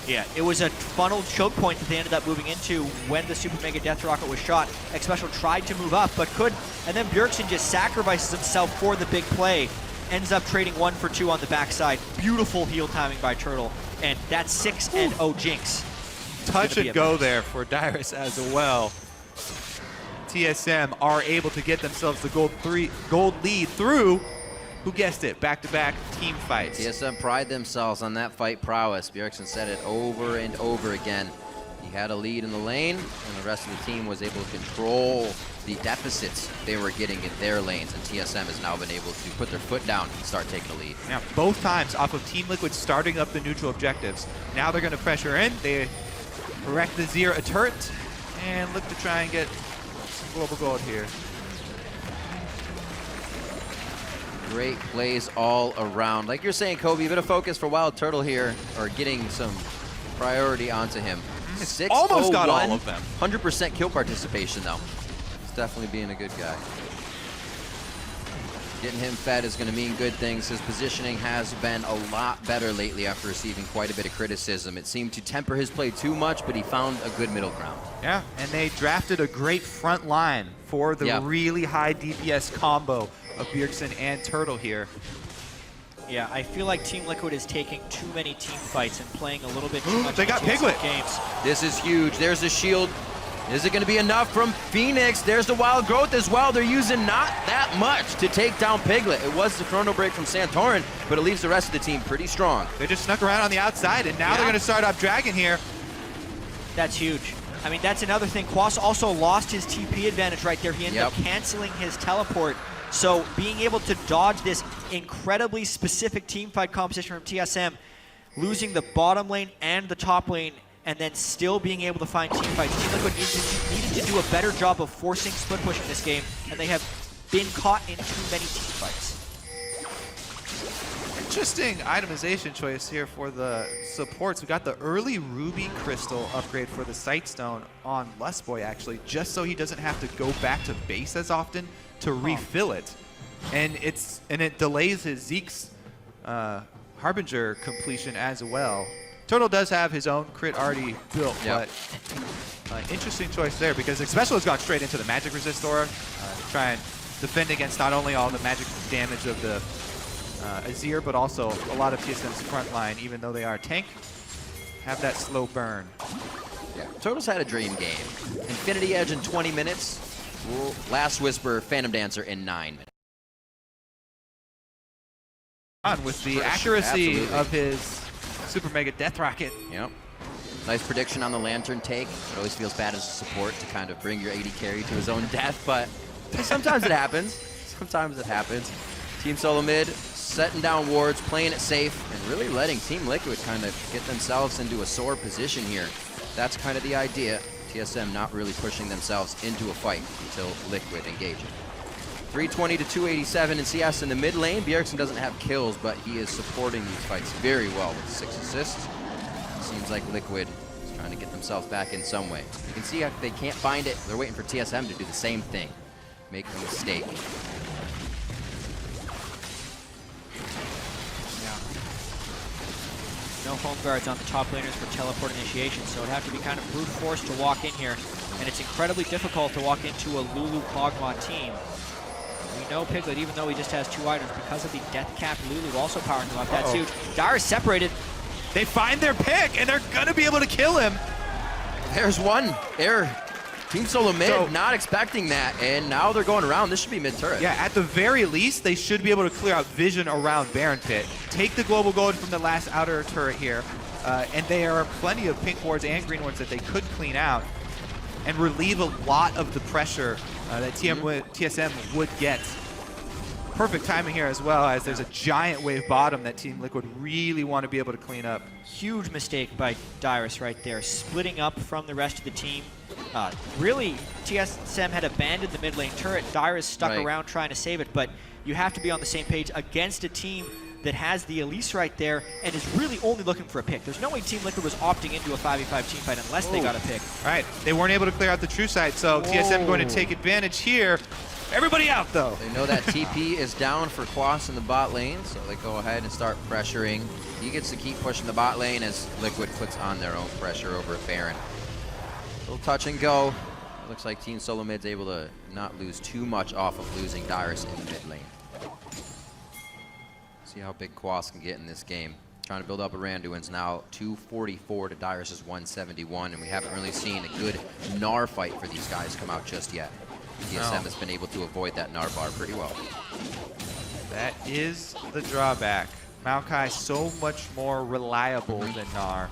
Yeah, it was a funnel choke point that they ended up moving into when the Super Mega Death Rocket was shot. Xpecial tried to move up, but couldn't. And then Bjergsen just sacrifices himself for the big play. Ends up trading 1 for 2 on the backside. Beautiful heal timing by Turtle. And that's 6-0 Jinx. Touch and go there for Dyrus as well. TSM are able to get themselves the gold lead through, who guessed it, back-to-back team fights. TSM pride themselves on that fight prowess. Bjergsen said it over and over again. He had a lead in the lane, and the rest of the team was able to control the deficits they were getting in their lanes, and TSM has now been able to put their foot down and start taking the lead. Now, both times off of Team Liquid starting up the neutral objectives. Now they're going to pressure in. They erect the Zir a turret, and look to try and get some global gold here. Great plays all around. Like you're saying, Kobe, a bit of focus for Wild Turtle here, or getting some priority onto him. Almost got all of them. 100% kill participation, though. He's definitely being a good guy. Getting him fed is going to mean good things. His positioning has been a lot better lately after receiving quite a bit of criticism. It seemed to temper his play too much, but he found a good middle ground. Yeah, and they drafted a great front line for the really high DPS combo of Bjergsen and Turtle here. Yeah, I feel like Team Liquid is taking too many team fights and playing a little bit too much. They got Piglet. Games. This is huge. There's a shield. Is it going to be enough from Phoenix? There's the wild growth as well. They're using not that much to take down Piglet. It was the chrono break from Santorin, but it leaves the rest of the team pretty strong. They just snuck around on the outside, and now they're going to start up Dragon here. That's huge. I mean, that's another thing. Quas also lost his TP advantage right there. He ended up canceling his teleport. So being able to dodge this incredibly specific teamfight composition from TSM, losing the bottom lane and the top lane, and then still being able to find teamfights. Team Liquid needed to do a better job of forcing split push in this game, and they have been caught in too many teamfights. Interesting itemization choice here for the supports. We got the early Ruby Crystal upgrade for the Sightstone on Lustboy, actually, just so he doesn't have to go back to base as often to refill it. And it delays his Zeke's Harbinger completion as well. Turtle does have his own crit already built, but interesting choice there because Xpecial has gone straight into the Magic Resist Aura to try and defend against not only all the magic damage of the Azir, but also a lot of TSM's front line, even though they are tank, have that slow burn. Yeah, Turtle's had a dream game. Infinity Edge in 20 minutes, Last Whisper, Phantom Dancer in 9 minutes. With the accuracy of his Super Mega Death Rocket. Yep. Nice prediction on the Lantern take. It always feels bad as a support to kind of bring your AD carry to his own death, but sometimes it happens. Sometimes it happens. Team Solomid setting down wards, playing it safe, and really letting Team Liquid kind of get themselves into a sore position here. That's kind of the idea. TSM not really pushing themselves into a fight until Liquid engage it. 320 to 287 in CS in the mid lane. Bjergsen doesn't have kills, but he is supporting these fights very well with 6 assists. Seems like Liquid is trying to get themselves back in some way. You can see how they can't find it. They're waiting for TSM to do the same thing. Make a mistake. No home guards on the top laners for teleport initiation, so it'd have to be kind of brute force to walk in here. And it's incredibly difficult to walk into a Lulu Kog'Maw team. We know Piglet, even though he just has 2 items, because of the death cap, Lulu also powering him up. That's huge. Dire is separated. They find their pick, and they're going to be able to kill him. There's one. Team Solomid not expecting that, and now they're going around. This should be mid-turret. Yeah, at the very least, they should be able to clear out vision around Baron Pit. Take the global gold from the last outer turret here, and there are plenty of pink wards and green wards that they could clean out and relieve a lot of the pressure that TSM would get. Perfect timing here as well, as there's a giant wave bottom that Team Liquid really want to be able to clean up. Huge mistake by Dyrus right there, splitting up from the rest of the team. Really, TSM had abandoned the mid lane turret. Dyrus stuck around trying to save it, but you have to be on the same page against a team that has the Elise right there and is really only looking for a pick. There's no way Team Liquid was opting into a 5v5 team fight unless they got a pick. Right, they weren't able to clear out the true side, so TSM going to take advantage here. Everybody out, though. They know that TP is down for Quas in the bot lane, so they go ahead and start pressuring. He gets to keep pushing the bot lane as Liquid puts on their own pressure over at Baron. Little touch and go. Looks like Team Solomid's able to not lose too much off of losing Dyrus in the mid lane. See how big Quas can get in this game. Trying to build up a Randuin's now 244 to Dyrus's 171, and we haven't really seen a good Gnar fight for these guys come out just yet. TSM has been able to avoid that Gnar bar pretty well. That is the drawback. Maokai so much more reliable than Gnar.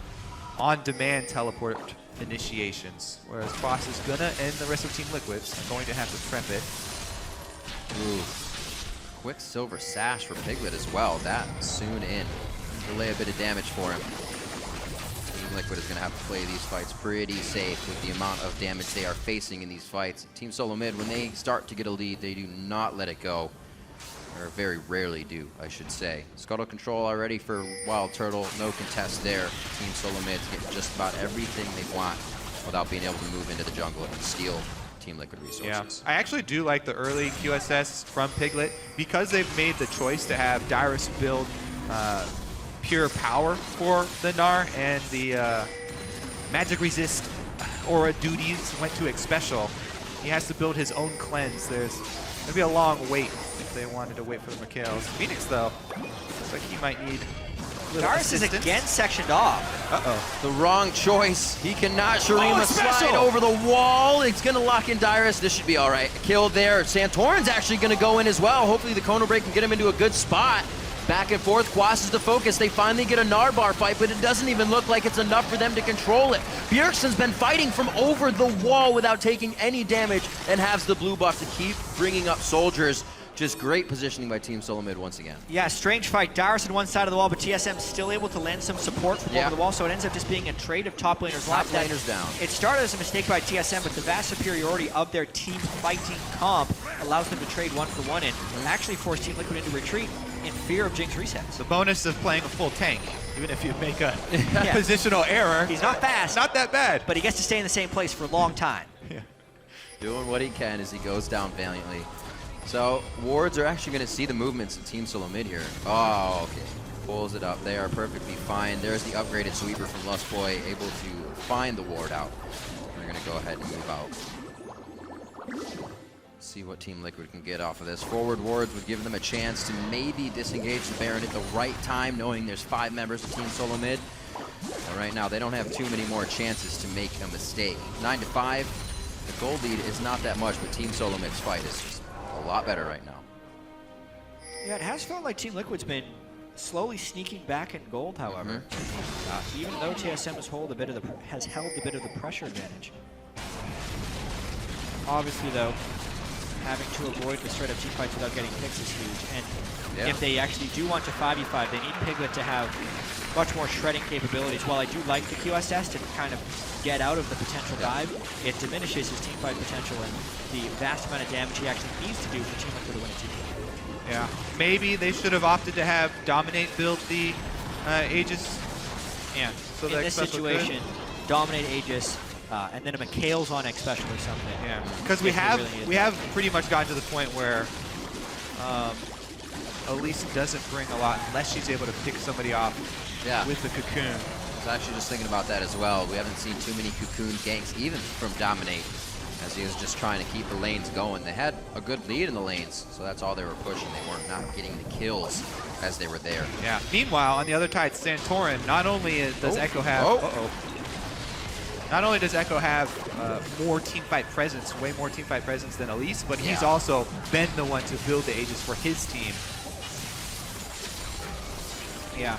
On-demand teleport initiations, whereas Quas is gonna, and the rest of Team Liquid's going to have to prep it. Ooh. Quick silver sash for Piglet as well. That soon in. Delay a bit of damage for him. Team Liquid is going to have to play these fights pretty safe with the amount of damage they are facing in these fights. Team Solomid, when they start to get a lead, they do not let it go. Or very rarely do, I should say. Scuttle control already for Wild Turtle. No contest there. Team Solomid's getting just about everything they want without being able to move into the jungle and steal Team Liquid Yeah, resources. I actually do like the early QSS from Piglet because they've made the choice to have Dyrus build pure power for the Gnar, and the magic resist aura duties went to Special. He has to build his own cleanse. There's going to be a long wait if they wanted to wait for the Mikhails. Phoenix, though, looks like he might need a little Darius is assistance. again sectioned off. Uh-oh. The wrong choice. He cannot Shurima it's slide special. over the wall. It's going to lock in Dyrus. This should be all right. Kill there. Santorin's actually going to go in as well. Hopefully the Chrono Break can get him into a good spot. Back and forth, Quas is the focus. They finally get a Gnar bar fight, but it doesn't even look like it's enough for them to control it. Bjergsen's been fighting from over the wall without taking any damage and has the blue buff to keep bringing up soldiers. Just great positioning by Team Solomid once again. Yeah, strange fight. Darius on one side of the wall, but TSM still able to land some support from over the wall, so it ends up just being a trade of top laners Top left. laners down. It started as a mistake by TSM, but the vast superiority of their team fighting comp allows them to trade 1-for-1 and actually force Team Liquid into retreat in fear of Jinx resets. The bonus of playing a full tank, even if you make a positional error. He's not fast, Not that bad. but he gets to stay in the same place for a long time. Doing what he can as he goes down valiantly. So, wards are actually going to see the movements of Team Solomid here. Oh, okay. Pulls it up. They are perfectly fine. There's the upgraded sweeper from Lustboy, able to find the ward out. We're going to go ahead and move out. See what Team Liquid can get off of this. Forward wards would give them a chance to maybe disengage the Baron at the right time, knowing there's 5 members of Team Solomid. But right now, they don't have too many more chances to make a mistake. 9-5. The gold lead is not that much, but Team Solomid's fight is just a lot better right now. Yeah, it has felt like Team Liquid's been slowly sneaking back in gold, however. Even though TSM has held a bit of the pressure advantage. Obviously, though, having to avoid the straight-up team fights without getting picks is huge. And if they actually do want to 5v5, they need Piglet to have much more shredding capabilities. While I do like the QSS to kind of get out of the potential dive, it diminishes his team fight potential and the vast amount of damage he actually needs to do for Team Liquid to win a team fight. Yeah, maybe they should have opted to have Dominate build the Aegis. Yeah, So in that this special situation, Dominate Aegis, and then a Mikhail's on X special or something. Yeah, because we If they really need have pretty much gotten to the point where Elise doesn't bring a lot unless she's able to pick somebody off with the cocoon. I was actually just thinking about that as well. We haven't seen too many cocoon ganks, even from Dominate, as he was just trying to keep the lanes going. They had a good lead in the lanes, so that's all they were pushing. They weren't not getting the kills as they were there. Yeah. Meanwhile, on the other side, Santorin, not only does Echo have not only does Echo have more teamfight presence, way more teamfight presence than Elise, but he's also been the one to build the Aegis for his team. Yeah.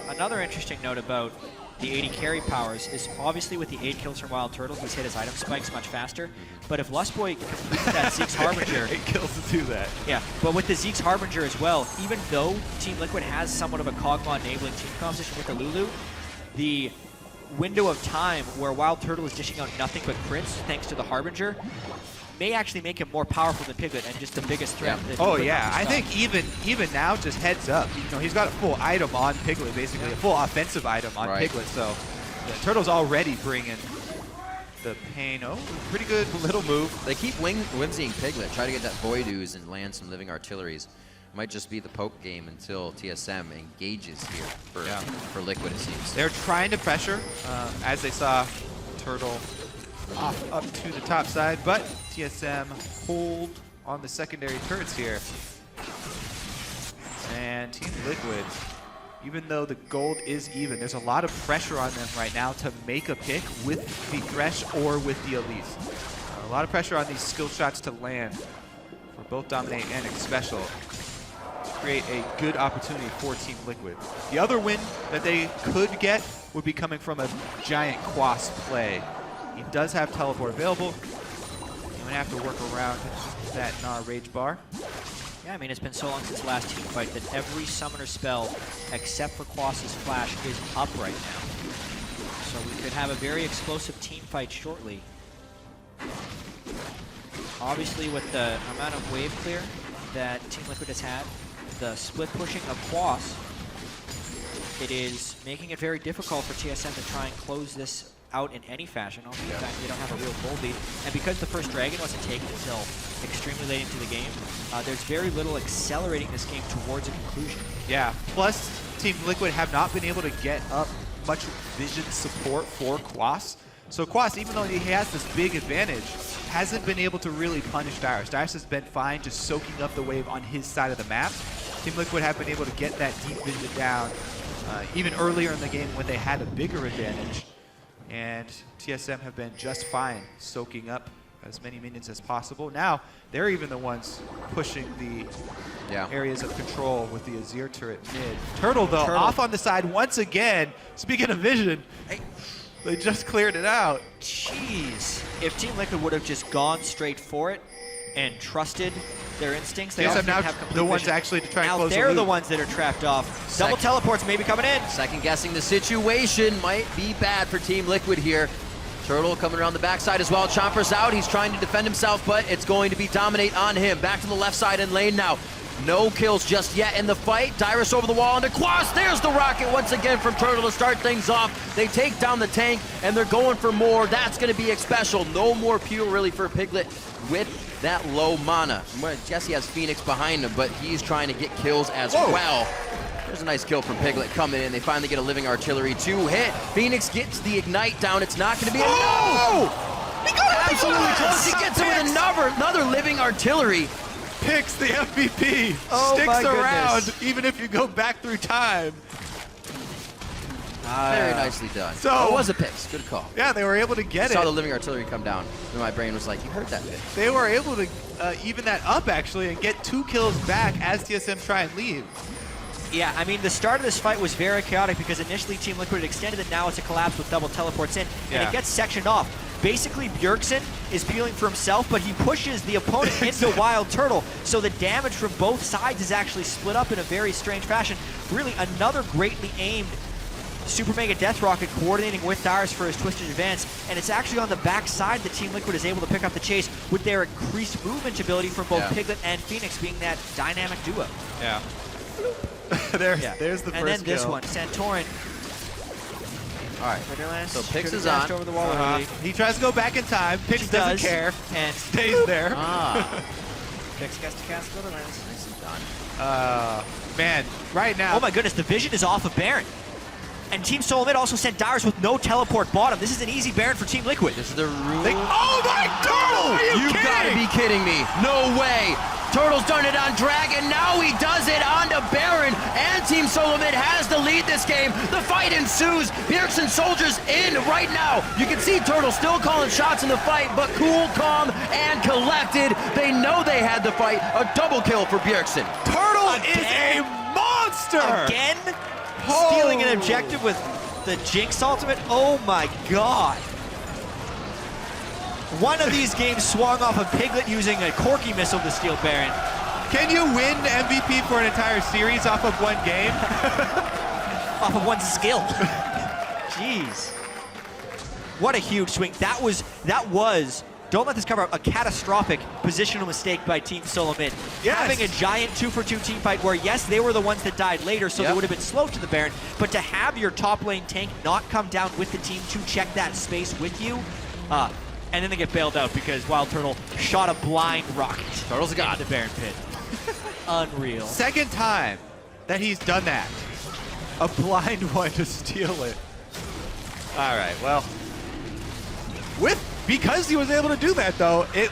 Another interesting note about the 80 carry powers is obviously with the 8 kills from Wild Turtle, he's hit his item spikes much faster. But if Lustboy completes that Zeke's Harbinger... 8 kills to do that. Yeah, but with the Zeke's Harbinger as well, even though Team Liquid has somewhat of a Kog'Maw enabling team composition with the Lulu, the window of time where Wild Turtle is dishing out nothing but crits thanks to the Harbinger may actually make him more powerful than Piglet and just the biggest threat. that Oh Piglet yeah, has I to think even now, just heads up. You know, he's got a full item on Piglet, basically a full offensive item on Piglet. So the Turtle's already bringing the pain. Oh, pretty good little move. They keep whimsying Piglet, try to get that Void Ooze and land some living artilleries. Might just be the poke game until TSM engages here for Liquid, it seems. They're trying to pressure, as they saw Turtle off up to the top side, but TSM hold on the secondary turrets here. And Team Liquid, even though the gold is even, there's a lot of pressure on them right now to make a pick with the Thresh or with the Elise. A lot of pressure on these skill shots to land for both Dominate and X Special. Create a good opportunity for Team Liquid. The other win that they could get would be coming from a giant Quas play. He does have teleport available. He's gonna have to work around that Gnar Rage bar. Yeah, I mean, it's been so long since the last team fight that every summoner spell, except for Quas's Flash, is up right now. So we could have a very explosive team fight shortly. Obviously, with the amount of wave clear that Team Liquid has had, the split pushing of Quas, it is making it very difficult for TSM to try and close this out in any fashion. Also, the fact they don't have a real gold lead. And because the first Dragon wasn't taken until extremely late into the game, there's very little accelerating this game towards a conclusion. Yeah, plus Team Liquid have not been able to get up much vision support for Quas. So Quas, even though he has this big advantage, hasn't been able to really punish Dyrus. Dyrus has been fine just soaking up the wave on his side of the map. Team Liquid have been able to get that deep vision down even earlier in the game when they had a bigger advantage. And TSM have been just fine soaking up as many minions as possible. Now, they're even the ones pushing the areas of control with the Azir turret mid. Turtle, though, off on the side once again. Speaking of vision, they just cleared it out. Jeez. If Team Liquid would have just gone straight for it and trusted their instincts, they also now have complete the ones vision. actually to try and Now close they're the the loop. ones that are trapped off. Double teleports maybe coming in. Second guessing the situation might be bad for Team Liquid here. Turtle coming around the backside as well. Chomper's out. He's trying to defend himself, but it's going to be dominate on him. Back to the left side in lane now. No kills just yet in the fight. Dyrus over the wall into Quas. There's the rocket once again from Turtle to start things off. They take down the tank, and they're going for more. That's going to be special. No more Pew really for Piglet with that low mana. I guess he has Phoenix behind him, but he's trying to get kills as well. There's a nice kill from Piglet coming in. They finally get a living artillery to hit. Phoenix gets the ignite down. It's not going to be absolutely close. He gets it with another living artillery. Picks the MVP. Oh, Sticks around goodness. even if you go back through time. Very nicely done. So it was a picks. Good call. Yeah, they were able to get Saw the it. living artillery come down. And my brain was like, you heard that bit. They were able to even that up actually and get 2 kills back as TSM try and leave. Yeah, I mean, the start of this fight was very chaotic because initially Team Liquid had extended it, now it's a collapse with double teleports in, and it gets sectioned off. Basically, Bjergsen is peeling for himself, but he pushes the opponent into Wild Turtle, so the damage from both sides is actually split up in a very strange fashion. Really, another greatly aimed Super Mega Death Rocket coordinating with Dyrus for his Twisted Advance, and it's actually on the back side that Team Liquid is able to pick up the chase with their increased movement ability from both Piglet and Phoenix being that dynamic duo. Yeah. There's the first And then this kill. one, Santorin. All right. Twitterlance, So Pix is dashed on. over the wall early. He tries to go back in time. Pix She doesn't does, care. and Stays there. Pix gets to cast Twitterlance. Nicely done. Man, right now. Oh my goodness, the vision is off of Baron. And Team Solomid also sent Dyrus with no teleport bottom. This is an easy Baron for Team Liquid. This is the rule. Oh my God! Are you kidding? Gotta be kidding me. No way. Turtle's done it on Dragon. Now he does it onto Baron. And Team Solomid has to lead this game. The fight ensues. Bjergsen soldiers in right now. You can see Turtle still calling shots in the fight, but cool, calm, and collected. They know they had the fight. A double kill for Bjergsen. Turtle is a monster! Again, stealing an objective with the Jinx ultimate. Oh my God. One of these games swung off of Piglet using a Corki missile to steal Baron. Can you win MVP for an entire series off of one game? Off of one skill. Jeez. What a huge swing. That was, don't let this cover up, a catastrophic positional mistake by Team Solomid. Yes. Having a giant 2-for-2 team fight where, yes, they were the ones that died later, so they would have been slow to the Baron, but to have your top lane tank not come down with the team to check that space with you, and then they get bailed out because Wild Turtle shot a blind rocket. Turtle's a god. The Baron pit. Unreal. Second time that he's done that. A blind one to steal it. All right, well, because he was able to do that though, it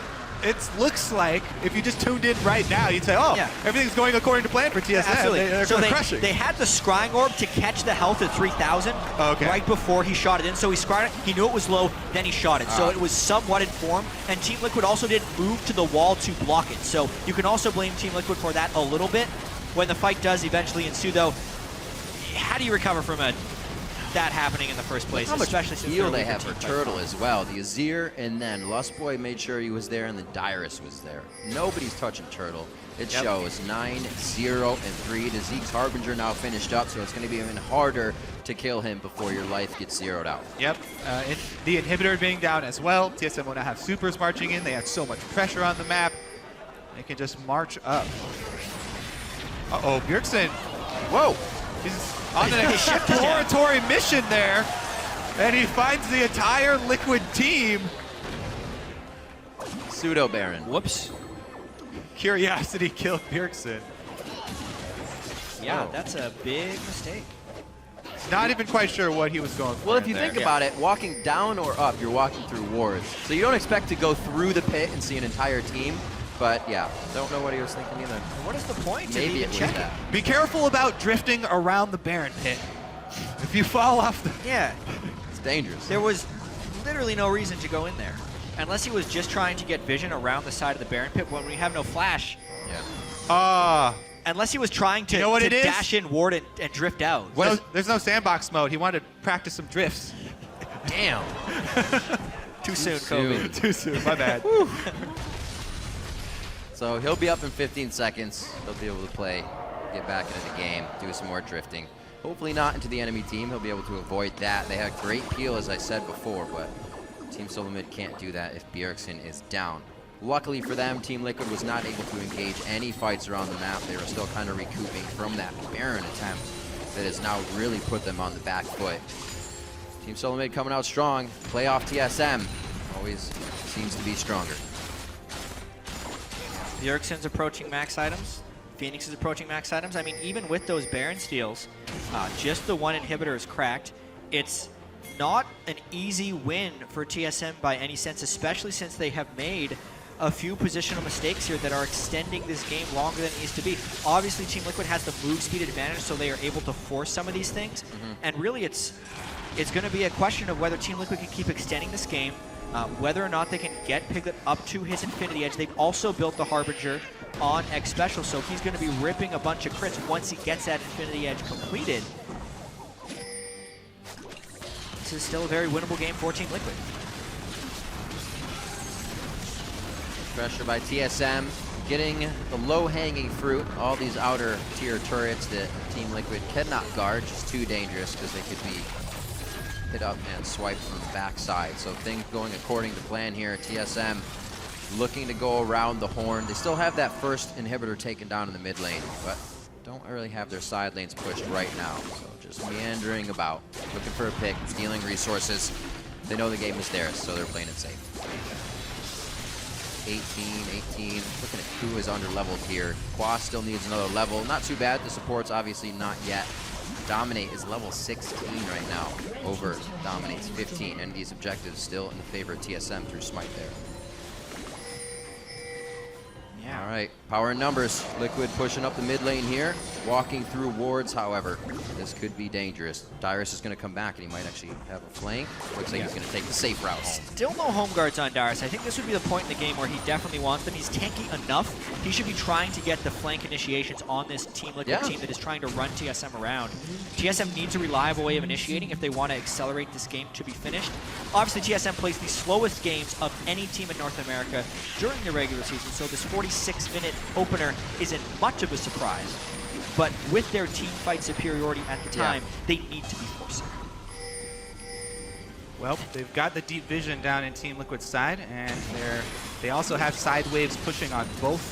looks like if you just tuned in right now, you'd say, oh, everything's going according to plan for TSM. Absolutely. They're crushing. They had the scrying orb to catch the health at 3,000 right before he shot it in. So he scryed it, he knew it was low, then he shot it. So it was somewhat informed. And Team Liquid also did move to the wall to block it. So you can also blame Team Liquid for that a little bit. When the fight does eventually ensue though, how do you recover from that happening in the first place? How much especially since heal they're they have leaving for team fight. Turtle as well. The Azir, and then Lustboy made sure he was there, and then Dyrus was there. Nobody's touching Turtle. It shows 9-0-3. The Zeke's Harbinger now finished up, so it's going to be even harder to kill him before your life gets zeroed out. Yep, the inhibitor being down as well. TSM will now have supers marching in. They have so much pressure on the map. They can just march up. Uh-oh, Bjergsen. Whoa. He's on an exploratory mission there. And he finds the entire Liquid team. Pseudo Baron. Whoops. Curiosity killed Bjergsen. Yeah, Oh. that's a big mistake. Not even quite sure what he was going for. Well, if you there. think about it, walking down or up, you're walking through wards. So you don't expect to go through the pit and see an entire team. But yeah, don't know what he was thinking either. What is the point? Maybe it was check that. Be careful about drifting around the Baron pit. If you fall off the... Yeah, It's dangerous. there was literally no reason to go in there. Unless he was just trying to get vision around the side of the Baron pit when we have no flash. Yeah. Unless he was trying to, You know what it is? dash in ward and drift out. There's no sandbox mode. He wanted to practice some drifts. Damn. Too soon, Kobe. Too soon, my bad. So he'll be up in 15 seconds. He'll be able to play, get back into the game, do some more drifting. Hopefully not into the enemy team. He'll be able to avoid that. They had great peel, as I said before, but Team Solomid can't do that if Bjergsen is down. Luckily for them, Team Liquid was not able to engage any fights around the map. They were still kind of recouping from that Baron attempt that has now really put them on the back foot. Team Solomid coming out strong. Playoff TSM always seems to be stronger. Bjergsen's approaching max items. Phoenix is approaching max items. I mean, even with those Baron steals, just the one inhibitor is cracked. It's not an easy win for TSM by any sense, especially since they have made a few positional mistakes here that are extending this game longer than it needs to be. Obviously, Team Liquid has the move speed advantage, so they are able to force some of these things. And really, it's going to be a question of whether Team Liquid can keep extending this game, whether or not they can get Piglet up to his Infinity Edge. They've also built the Harbinger on X Special, so he's going to be ripping a bunch of crits once he gets that Infinity Edge completed. This is still a very winnable game for Team Liquid. Pressure by TSM, getting the low-hanging fruit. All these outer tier turrets that Team Liquid cannot guard, just too dangerous because they could be hit up and swiped from the backside. So things going according to plan here. TSM looking to go around the horn. They still have that first inhibitor taken down in the mid lane, but don't really have their side lanes pushed right now. So just meandering about, looking for a pick, stealing resources. They know the game is theirs, so they're playing it safe. 18, looking at who is under-leveled here. Quas still needs another level. Not too bad. The support's obviously not yet. Dominate is level 16 right now over Dominate's 15, and these objectives still in the favor of TSM through Smite there. Yeah. All right, power and numbers. Liquid pushing up the mid lane here. Walking through wards, however. This could be dangerous. Dyrus is going to come back, and he might actually have a flank. Looks like he's going to take the safe route home. Still no home guards on Dyrus. I think this would be the point in the game where he definitely wants them. He's tanky enough. He should be trying to get the flank initiations on this Team Liquid team that is trying to run TSM around. TSM needs a reliable way of initiating if they want to accelerate this game to be finished. Obviously, TSM plays the slowest games of any team in North America during the regular season, so this 46-minute opener isn't much of a surprise. But with their team fight superiority at the time, they need to be forcing. Well, they've got the deep vision down in Team Liquid's side, and they also have side waves pushing on both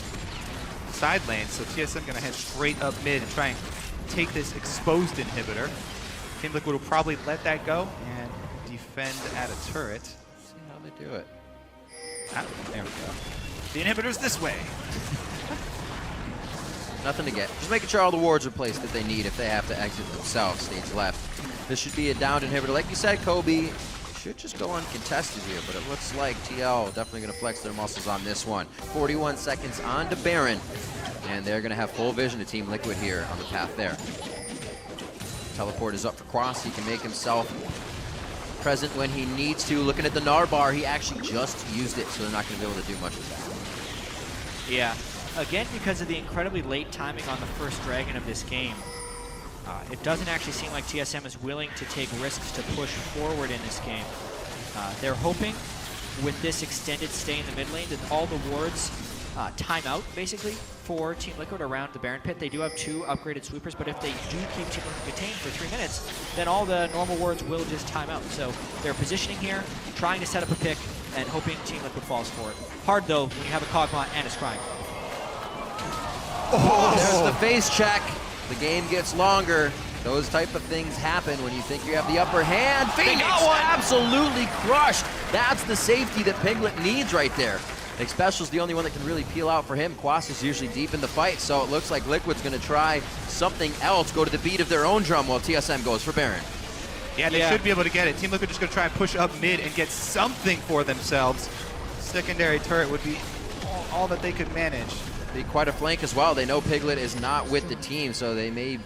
side lanes. So TSM going to head straight up mid and try and take this exposed inhibitor. Team Liquid will probably let that go and defend at a turret. See how they do it. Ah, there we go. The inhibitor's this way. Nothing to get. Just making sure all the wards are placed that they need if they have to exit themselves. Stage left. This should be a downed inhibitor. Like you said, Kobe, should just go uncontested here, but it looks like TL definitely going to flex their muscles on this one. 41 seconds on to Baron, and they're going to have full vision to Team Liquid here on the path there. Teleport is up for Cross. He can make himself present when he needs to. Looking at the Gnar bar, he actually just used it, so they're not going to be able to do much with that. Yeah. Again, because of the incredibly late timing on the first Dragon of this game, it doesn't actually seem like TSM is willing to take risks to push forward in this game. They're hoping with this extended stay in the mid lane that all the wards time out, basically, for Team Liquid around the Baron pit. They do have 2 upgraded sweepers, but if they do keep Team Liquid contained for 3 minutes, then all the normal wards will just time out. So they're positioning here, trying to set up a pick, and hoping Team Liquid falls for it. Hard, though, when you have a Kog'Maw and a Scrying. Oh, there's the face check. The game gets longer. Those type of things happen when you think you have the upper hand. Phoenix got one. absolutely crushed. That's the safety that Piglet needs right there. Nick Special's the only one that can really peel out for him. Quas is usually deep in the fight, so it looks like Liquid's going to try something else, go to the beat of their own drum while TSM goes for Baron. Yeah, they should be able to get it. Team Liquid just going to try and push up mid and get something for themselves. Secondary turret would be all that they could manage. Be quite a flank as well. They know Piglet is not with the team, so they may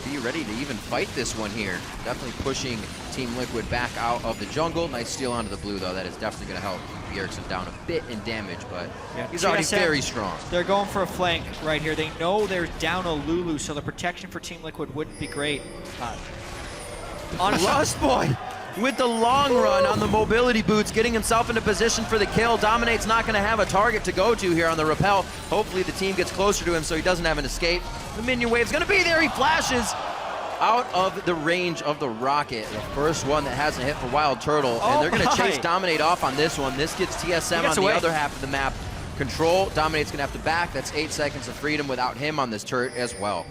be ready to even fight this one here. Definitely pushing Team Liquid back out of the jungle. Nice steal onto the blue, though. That is definitely going to help keep Bjergsen down a bit in damage, but he's already TSM, very strong. They're going for a flank right here. They know they're down a Lulu, so the protection for Team Liquid wouldn't be great. Honestly, Lost Boy with the long run on the mobility boots, getting himself into position for the kill. Dominate's not going to have a target to go to here on the rappel. Hopefully the team gets closer to him so he doesn't have an escape. The minion wave's going to be there. He flashes out of the range of the rocket. The first one that hasn't hit for Wild Turtle. And they're going to chase Dominate off on this one. This gets TSM on the other half of the map. Control. Dominate's going to have to back. That's 8 seconds of freedom without him on this turret as well.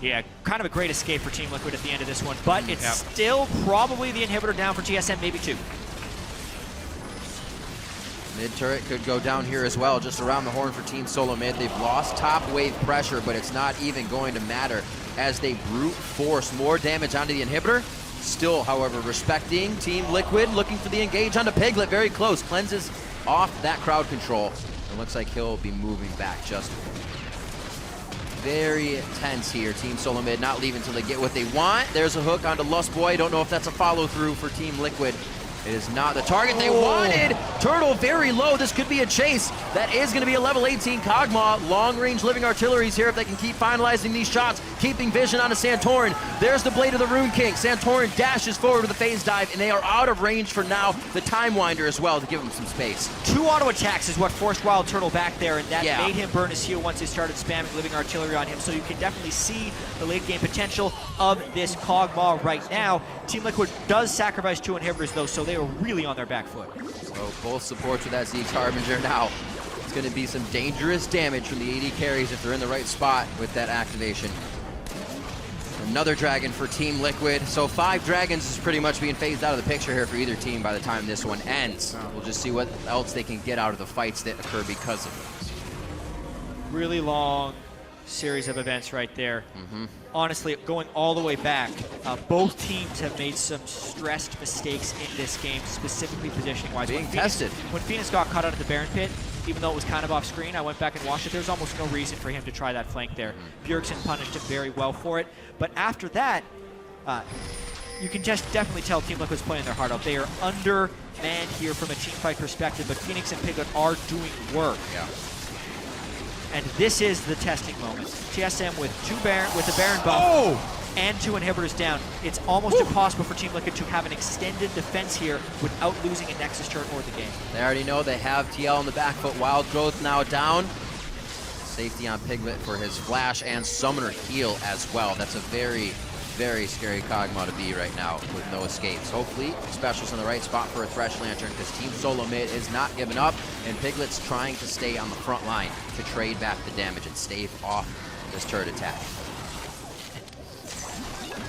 Yeah, kind of a great escape for Team Liquid at the end of this one, but it's still probably the inhibitor down for TSM, maybe 2. Mid turret could go down here as well, just around the horn for Team Solomid. They've lost top wave pressure, but it's not even going to matter as they brute force more damage onto the inhibitor. Still, however, respecting Team Liquid, looking for the engage onto Piglet, very close. Cleanses off that crowd control. It looks like he'll be moving back just very tense here. Team Solomid not leaving until they get what they want. There's a hook onto Lust Boy. Don't know if that's a follow through for Team Liquid. It is not the target they wanted. Turtle very low. This could be a chase. That is going to be a level 18 Kog'Maw. Long-range living artilleries here if they can keep finalizing these shots. Keeping vision onto Santorin. There's the Blade of the Rune King. Santorin dashes forward with a phase dive, and they are out of range for now. The Time Winder as well to give him some space. 2 auto attacks is what forced Wild Turtle back there, and that made him burn his heal once they started spamming living artillery on him. So you can definitely see the late game potential of this Kog'Maw right now. Team Liquid does sacrifice 2 inhibitors though, so they are really on their back foot. So both supports with that Zeke's Harbinger now. It's going to be some dangerous damage from the AD carries if they're in the right spot with that activation. Another dragon for Team Liquid. So 5 dragons is pretty much being phased out of the picture here for either team by the time this one ends. We'll just see what else they can get out of the fights that occur because of this. Really long series of events right there. Honestly, going all the way back, both teams have made some stressed mistakes in this game, specifically positioning-wise. Being tested. When Phoenix got caught out at the Baron pit, even though it was kind of off screen, I went back and watched it. There's almost no reason for him to try that flank there. Bjergsen punished him very well for it. But after that, you can just definitely tell Team Liquid's playing their heart out. They are undermanned here from a team fight perspective, but Phoenix and Piglet are doing work. And this is the testing moment. TSM with the Baron buff and 2 inhibitors down. It's almost impossible for Team Liquid to have an extended defense here without losing a Nexus turret or the game. They already know they have TL in the back foot. Wild Growth now down. Safety on Piglet for his flash and summoner heal as well. That's a very, very scary Kog'Maw to be right now with no escapes. Hopefully, Special's in the right spot for a Thresh Lantern because Team Solomid is not giving up, and Piglet's trying to stay on the front line to trade back the damage and stave off this turret attack.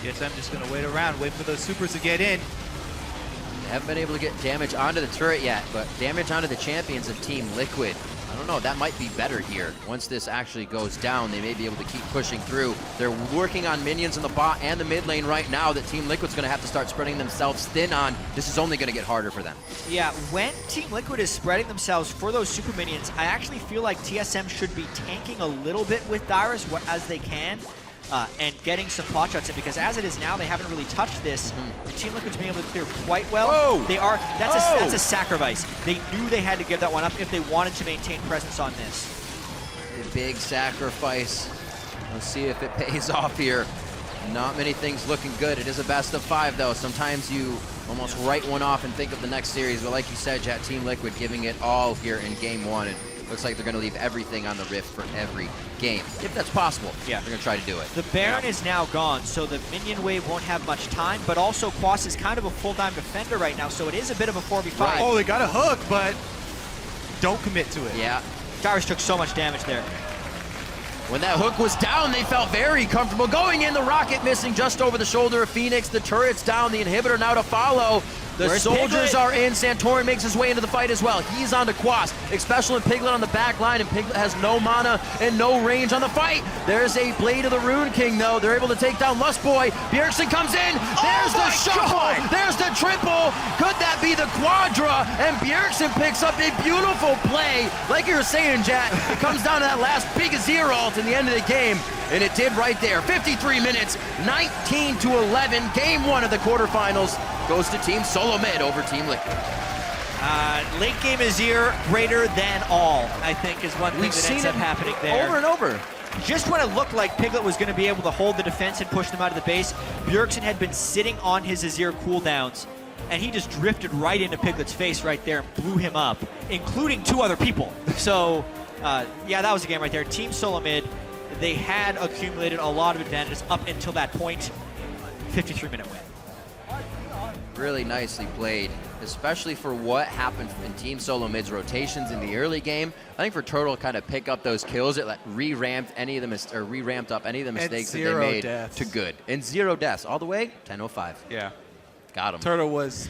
TSM just going to wait around, wait for those supers to get in. They haven't been able to get damage onto the turret yet, but damage onto the champions of Team Liquid. I don't know, that might be better here. Once this actually goes down, they may be able to keep pushing through. They're working on minions in the bot and the mid lane right now that Team Liquid's going to have to start spreading themselves thin on. This is only going to get harder for them. Yeah, when Team Liquid is spreading themselves for those super minions, I actually feel like TSM should be tanking a little bit with Dyrus as they can. And getting some pot shots in, because as it is now, they haven't really touched this. And Team Liquid's been able to clear quite well. They are. That's a sacrifice. They knew they had to give that one up if they wanted to maintain presence on this. A big sacrifice. Let's see if it pays off here. Not many things looking good. It is a best of 5 though. Sometimes you almost write one off and think of the next series, but like you said, Jet, Team Liquid giving it all here in game 1. And looks like they're going to leave everything on the Rift for every game. If that's possible, they're going to try to do it. The Baron is now gone, so the minion wave won't have much time, but also Quas is kind of a full-time defender right now, so it is a bit of a 4v5. Right. Oh, they got a hook, but don't commit to it. Yeah. Dyrus took so much damage there. When that hook was down, they felt very comfortable. Going in, the rocket missing just over the shoulder of Phoenix. The turret's down, the inhibitor now to follow. The Where's soldiers Piglet? are in. Santorin makes his way into the fight as well. He's on to Quas. Expecial and Piglet on the back line, and Piglet has no mana and no range on the fight. There's a Blade of the Rune King, though. They're able to take down Lustboy. Bjergsen comes in. There's the shuffle. There's the triple. Could that be the quadra? And Bjergsen picks up a beautiful play. Like you were saying, Jat, it comes down to that last big Azir ult in the end of the game. And it did right there. 53 minutes, 19-11. Game 1 of the quarterfinals goes to Team Solomid over Team Liquid. Late game Azir, greater than all, I think, is one thing We've that seen ends up it happening there. over and over. Just when it looked like Piglet was going to be able to hold the defense and push them out of the base, Bjergsen had been sitting on his Azir cooldowns, and he just drifted right into Piglet's face right there and blew him up, including 2 other people. So, yeah, that was the game right there. Team Solomid, they had accumulated a lot of advantages up until that point. 53-minute win. Really nicely played, especially for what happened in Team Solomid's rotations in the early game. I think for Turtle to kind of pick up those kills, it re-ramped up any of the mistakes that they made deaths. to good. And 0 deaths all the way, 10:05. Yeah. Got him. Turtle was